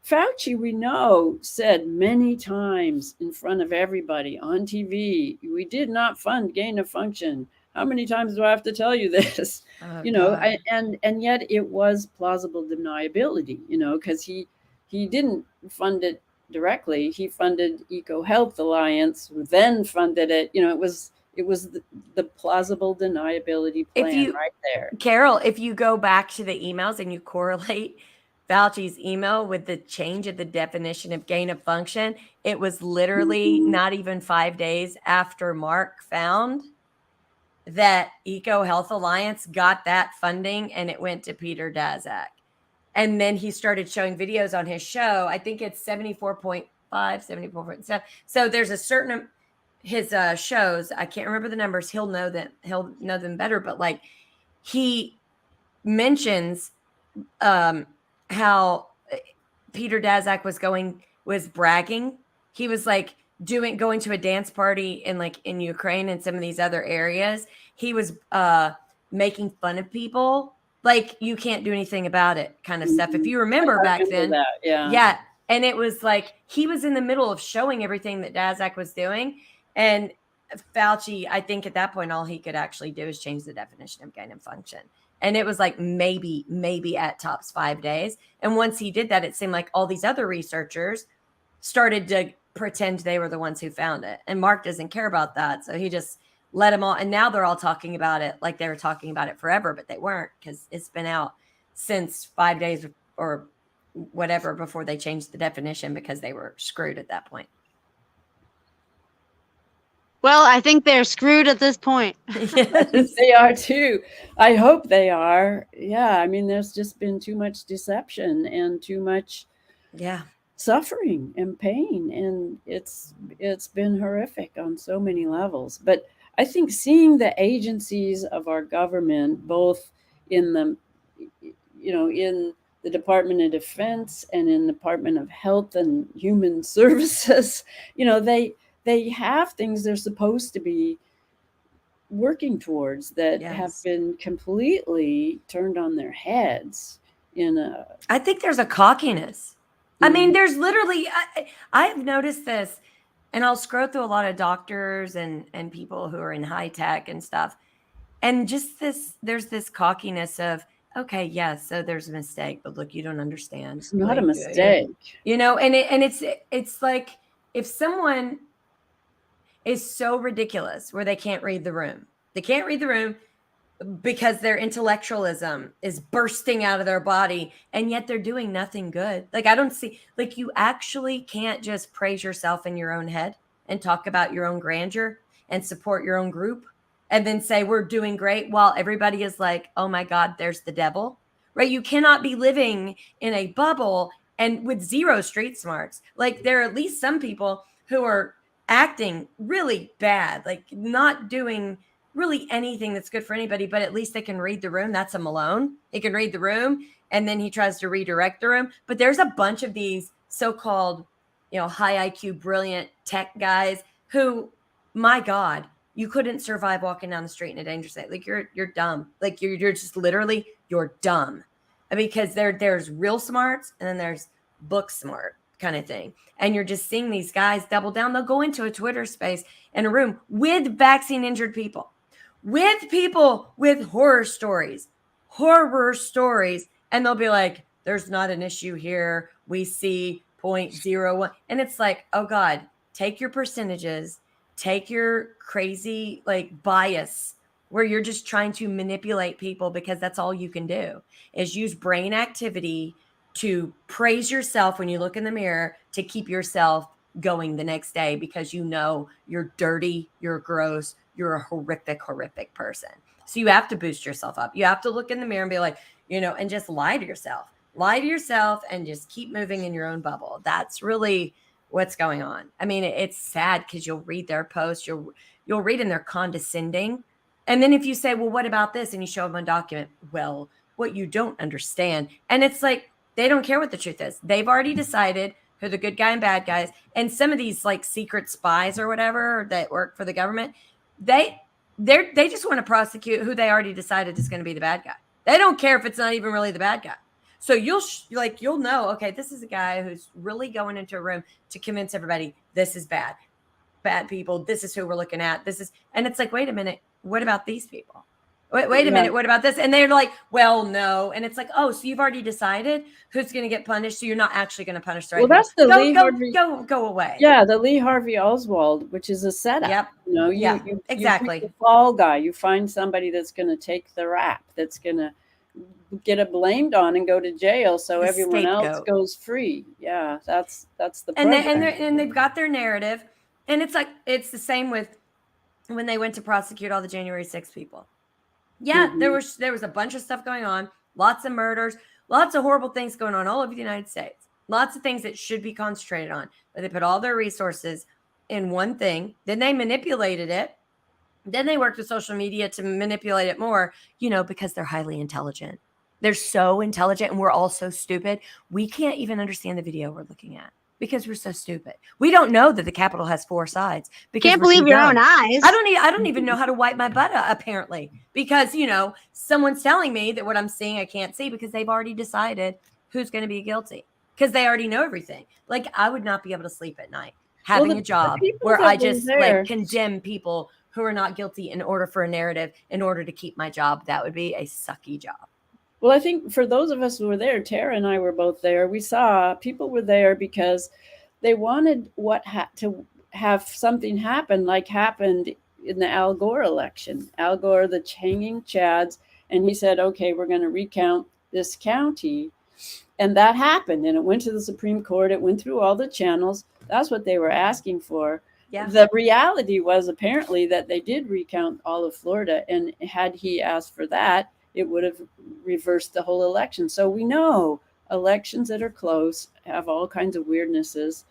Fauci, we know, said many times in front of everybody on TV, we did not fund gain of function. How many times do I have to tell you this? You know, and yet it was plausible deniability, you know, because he didn't fund it directly. He funded EcoHealth Alliance, who then funded it. It was the plausible deniability plan right there. Carol, if you go back to the emails and you correlate Fauci's email with the change of the definition of gain of function, it was literally not even 5 days after Mark found that EcoHealth Alliance got that funding and it went to Peter Daszak. And then he started showing videos on his show. I think it's 74.5, 74.7. So there's a certain, his shows, I can't remember the numbers. He'll know them better. But like he mentions how Peter Daszak was bragging. He was like going to a dance party in Ukraine and some of these other areas. He was making fun of people. Like, you can't do anything about it kind of stuff. If you remember back then. That, yeah. Yeah. And it was like, he was in the middle of showing everything that Daszak was doing. And Fauci, I think at that point, all he could actually do is change the definition of gain of function. And it was like, maybe at tops 5 days. And once he did that, it seemed like all these other researchers started to pretend they were the ones who found it. And Mark doesn't care about that. So he just let them all. And now they're all talking about it like they were talking about it forever, but they weren't, because it's been out since 5 days or whatever before they changed the definition, because they were screwed at that point. Well, I think they're screwed at this point. Yes, they are too. I hope they are. Yeah. I mean, there's just been too much deception and too much suffering and pain. And it's been horrific on so many levels. But I think seeing the agencies of our government, both in the Department of Defense and in the Department of Health and Human Services, they have things they're supposed to be working towards that have been completely turned on their heads. I think there's a cockiness. I mean, there's literally, I've noticed this, and I'll scroll through a lot of doctors and people who are in high tech and stuff. And just there's this cockiness of, okay, yes, so there's a mistake, but look, you don't understand. It's not a mistake. And it's like, if someone is so ridiculous where they can't read the room. They can't read the room because their intellectualism is bursting out of their body, and yet they're doing nothing good. Like, I don't see, like, you actually can't just praise yourself in your own head and talk about your own grandeur and support your own group and then say we're doing great while everybody is like, oh my God, there's the devil, right? You cannot be living in a bubble and with zero street smarts. Like, there are at least some people who are acting really bad, like not doing really anything that's good for anybody, but at least they can read the room. That's a Malone. He can read the room, and then he tries to redirect the room. But there's a bunch of these so-called, high IQ, brilliant tech guys who, my God, you couldn't survive walking down the street in a dangerous state. Like, you're dumb. Like, you're just literally, you're dumb. Because there's real smarts, and then there's book smart kind of thing. And you're just seeing these guys double down. They'll go into a Twitter space in a room with vaccine injured people, with people with horror stories, and they'll be like, there's not an issue here. We see 0.01. And it's like, oh God, take your percentages, take your crazy bias where you're just trying to manipulate people, because that's all you can do is use brain activity to praise yourself when you look in the mirror to keep yourself going the next day, because you're dirty, you're gross, you're a horrific person. So you have to boost yourself up. You have to look in the mirror and be like, and just lie to yourself and just keep moving in your own bubble. That's really what's going on. I mean, it's sad because you'll read their posts, you'll read and they're condescending. And then if you say, well, what about this? And you show them a document, well, what you don't understand. And it's like, they don't care what the truth is. They've already decided who the good guy and bad guys. And some of these secret spies or whatever that work for the government, they just want to prosecute who they already decided is going to be the bad guy. They don't care if it's not even really the bad guy. So you'll know, okay, this is a guy who's really going into a room to convince everybody this is bad people. This is who we're looking at. And it's like, wait a minute. What about these people? wait a minute, what about this? And they're like, well, no. And it's like, oh, so you've already decided who's going to get punished, so you're not actually going to punish the right Well, that's the people. Lee Harvey. Go away. Yeah, the Lee Harvey Oswald, which is a setup. Yep. You know, Exactly. You pick the fall guy. You find somebody that's going to take the rap, that's going to get it blamed on and go to jail, so The everyone else scapegoat. goes free. Yeah, that's the And program. and they've got their narrative, and it's like it's the same with when they went to prosecute all the January 6th people. Yeah, Mm-hmm. there was a bunch of stuff going on, lots of murders, lots of horrible things going on all over the United States, lots of things that should be concentrated on, but they put all their resources in one thing. Then they manipulated it. Then they worked with social media to manipulate it more, because they're highly intelligent. They're so intelligent, and we're all so stupid. We can't even understand the video we're looking at because we're so stupid. We don't know that the Capitol has 4 sides. Because Can't we're too believe your own dumb. eyes. I don't even know how to wipe my butt apparently, because someone's telling me that what I'm seeing I can't see, because they've already decided who's going to be guilty, because they already know everything. Like, I would not be able to sleep at night having a job where I just condemn people who are not guilty in order for a narrative, in order to keep my job. That would be a sucky job. Well, I think for those of us who were there, Tara and I were both there. We saw people were there because they wanted to have something happen, like happened in the Al Gore election. Al Gore, the hanging chads, and he said, "Okay, we're going to recount this county," and that happened. And it went to the Supreme Court. It went through all the channels. That's what they were asking for. Yeah. The reality was apparently that they did recount all of Florida, and had he asked for that, it would have reversed the whole election. So we know elections that are close have all kinds of weirdnesses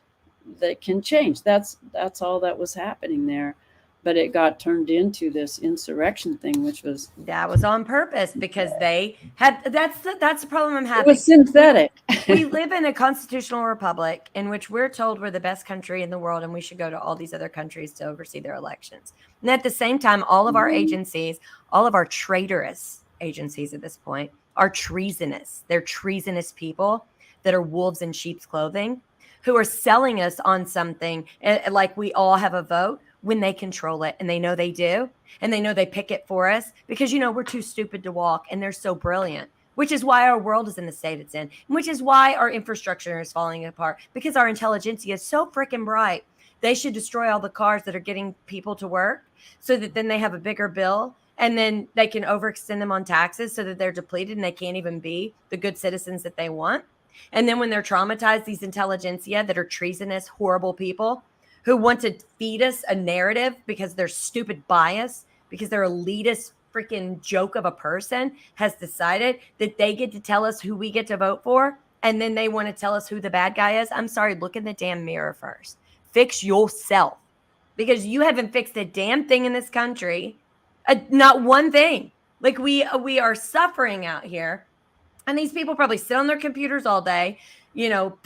that can change. That's all that was happening there. But it got turned into this insurrection thing, which was on purpose, because they had that's the problem I'm having. It was synthetic. We live in a constitutional republic in which we're told we're the best country in the world and we should go to all these other countries to oversee their elections. And at the same time, all of our agencies, all of our traitorous agencies at this point, are treasonous. They're treasonous people that are wolves in sheep's clothing, who are selling us on something like we all have a vote, when they control it, and they know they do, and they know they pick it for us, because we're too stupid to walk, and they're so brilliant, which is why our world is in the state it's in, which is why our infrastructure is falling apart, because our intelligentsia is so freaking bright. They should destroy all the cars that are getting people to work, so that then they have a bigger bill, and then they can overextend them on taxes so that they're depleted and they can't even be the good citizens that they want. And then when they're traumatized, these intelligentsia that are treasonous, horrible people who want to feed us a narrative because their stupid bias, because their elitist freaking joke of a person has decided that they get to tell us who we get to vote for, and then they want to tell us who the bad guy is. I'm sorry, look in the damn mirror first. Fix yourself, because you haven't fixed a damn thing in this country. Not one thing. Like, we are suffering out here, and these people probably sit on their computers all day,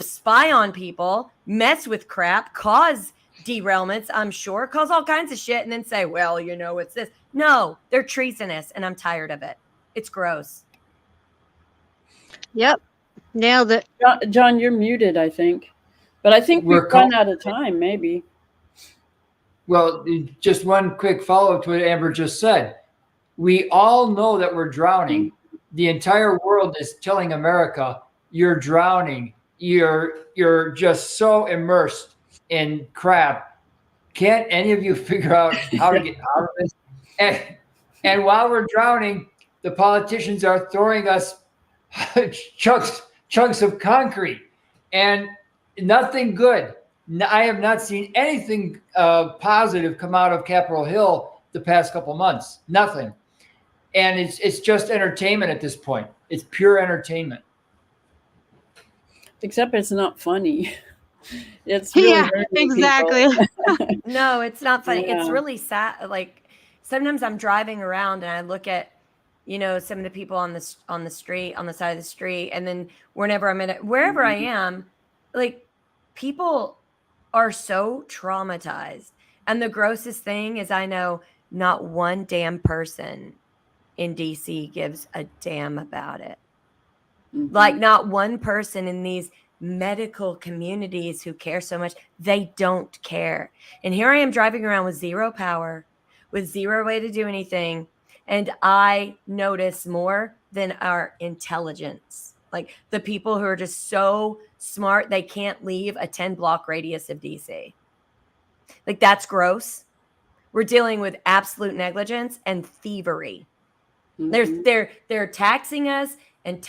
spy on people, mess with crap, cause derailments, I'm sure, cause all kinds of shit, and then say, well, it's this. No, they're treasonous, and I'm tired of it. It's gross. Yep. Nailed it. John, you're muted, I think. But I think we've run out of time, maybe. Well, just one quick follow-up to what Amber just said. We all know that we're drowning. The entire world is telling America, you're drowning. You're just so immersed in crap. Can't any of you figure out how to get out of this? And while we're drowning, the politicians are throwing us chunks of concrete, and nothing good. I have not seen anything positive come out of Capitol Hill the past couple months. Nothing. And it's just entertainment at this point. It's pure entertainment. Except it's not funny. It's really exactly. No, it's not funny. Yeah. It's really sad. Like, sometimes I'm driving around and I look at, some of the people on the street, on the side of the street, and then wherever I am, like, people are so traumatized. And the grossest thing is, I know not one damn person in DC gives a damn about it. Mm-hmm. Like, not one person in these medical communities who care so much. They don't care. And here I am driving around with zero power, with zero way to do anything. And I notice more than our intelligence. Like the people who are just so smart, they can't leave a 10-block radius of DC. Like that's gross. We're dealing with absolute negligence and thievery. They're taxing us and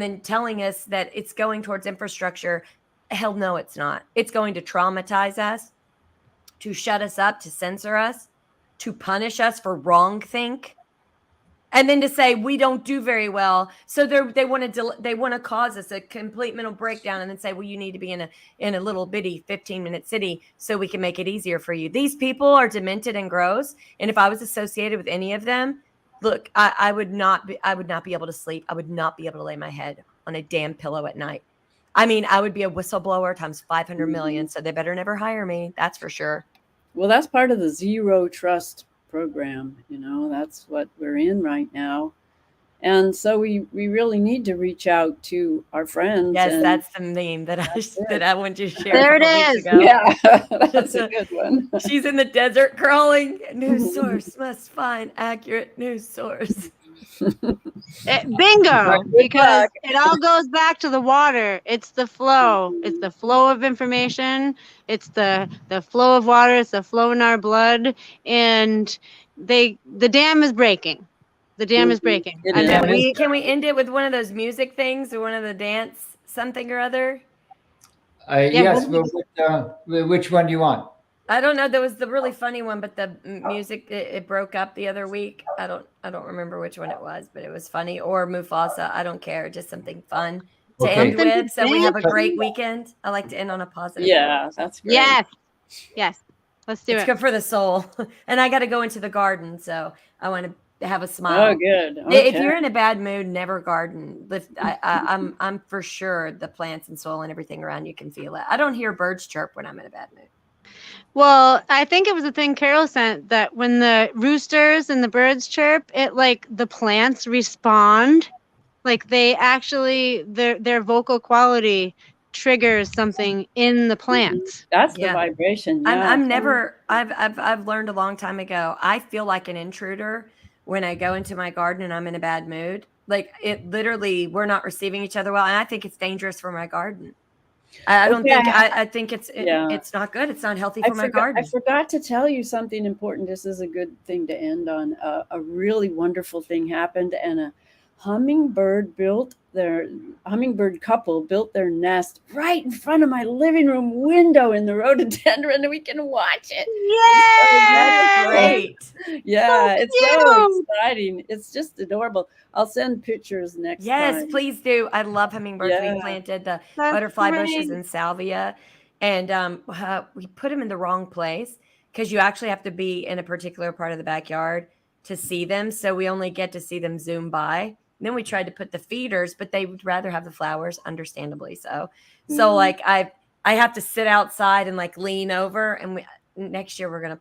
then telling us that it's going towards infrastructure. Hell no, it's not. It's going to traumatize us, to shut us up, to censor us, to punish us for wrong think, and then to say we don't do very well. So they want to cause us a complete mental breakdown, and then say, well, you need to be in a little bitty 15-minute city so we can make it easier for you. These people are demented and gross, and if I was associated with any of them, look, I would not be able to sleep. I would not be able to lay my head on a damn pillow at night. I mean, I would be a whistleblower times 500 million. So they better never hire me. That's for sure. Well, that's part of the Zero Trust program. That's what we're in right now. And so we really need to reach out to our friends. Yes, that's the meme that I wanted to share. There it is. Yeah, that's a good one. She's in the desert crawling. News source must find accurate news source. Bingo, because it all goes back to the water. It's the flow. It's the flow of information. It's the flow of water. It's the flow in our blood. And the dam is breaking. The dam is breaking. Can we end it with one of those music things or one of the dance something or other? Yes. Which one do you want? I don't know. There was the really funny one, but the music it broke up the other week. I don't remember which one it was, but it was funny. Or Mufasa. I don't care. Just something fun to end with. So we have a great weekend. I like to end on a positive. Yeah, that's great. Yes. Let's do it. It's good for the soul. And I got to go into the garden, so I want to have a smile. Oh, good. Okay. If you're in a bad mood, never garden. I'm for sure the plants and soil and everything around you can feel it. I don't hear birds chirp when I'm in a bad mood. Well, I think it was a thing Carol sent that when the roosters and the birds chirp, it like the plants respond. Like they actually their vocal quality triggers something in the plants. That's the vibration. Yeah. I've learned a long time ago. I feel like an intruder when I go into my garden and I'm in a bad mood. Like it literally, we're not receiving each other well. And I think it's dangerous for my garden. I think it's not good. It's not healthy for my garden. I forgot to tell you something important. This is a good thing to end on. A really wonderful thing happened, and a hummingbird couple built their nest right in front of my living room window in the rhododendron, and we can watch it. That's great. Yeah, it's so exciting. It's just adorable. I'll send pictures next time. Yes, please do. I love hummingbirds. We planted the butterfly bushes in salvia, and we put them in the wrong place because you actually have to be in a particular part of the backyard to see them. So we only get to see them zoom by. And then we tried to put the feeders, but they would rather have the flowers, understandably so. So like I have to sit outside and like lean over, and next year we're gonna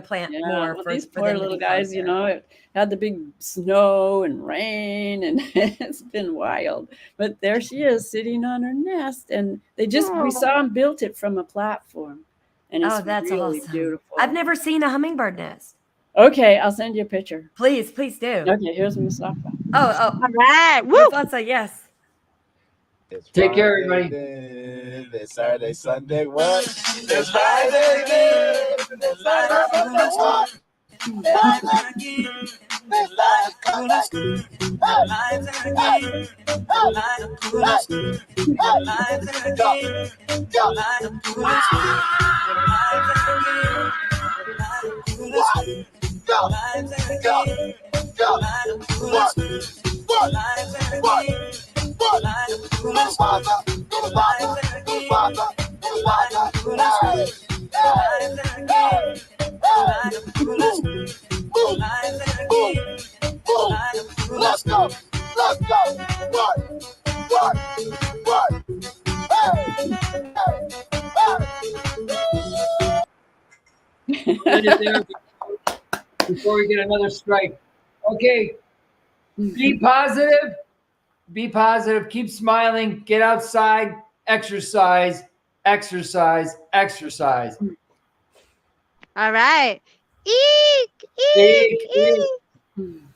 plant more. Well, for these for poor them to little be guys, closer. it had the big snow and rain, and it's been wild. But there she is sitting on her nest, and we saw them built it from a platform, and it's that's really awesome. beautiful. I've never seen a hummingbird nest. Okay, I'll send you a picture. Please do. Okay, here's Mustafa. Oh, all right. Woo! Mufasa, yes. Take care, everybody. It's Saturday, Sunday, what? It's Friday, it's Saturday, what? Let's go. What? Before we get another strike. Okay. Be positive. Be positive. Keep smiling. Get outside. Exercise. Exercise. Exercise. All right. Eek. Hmm.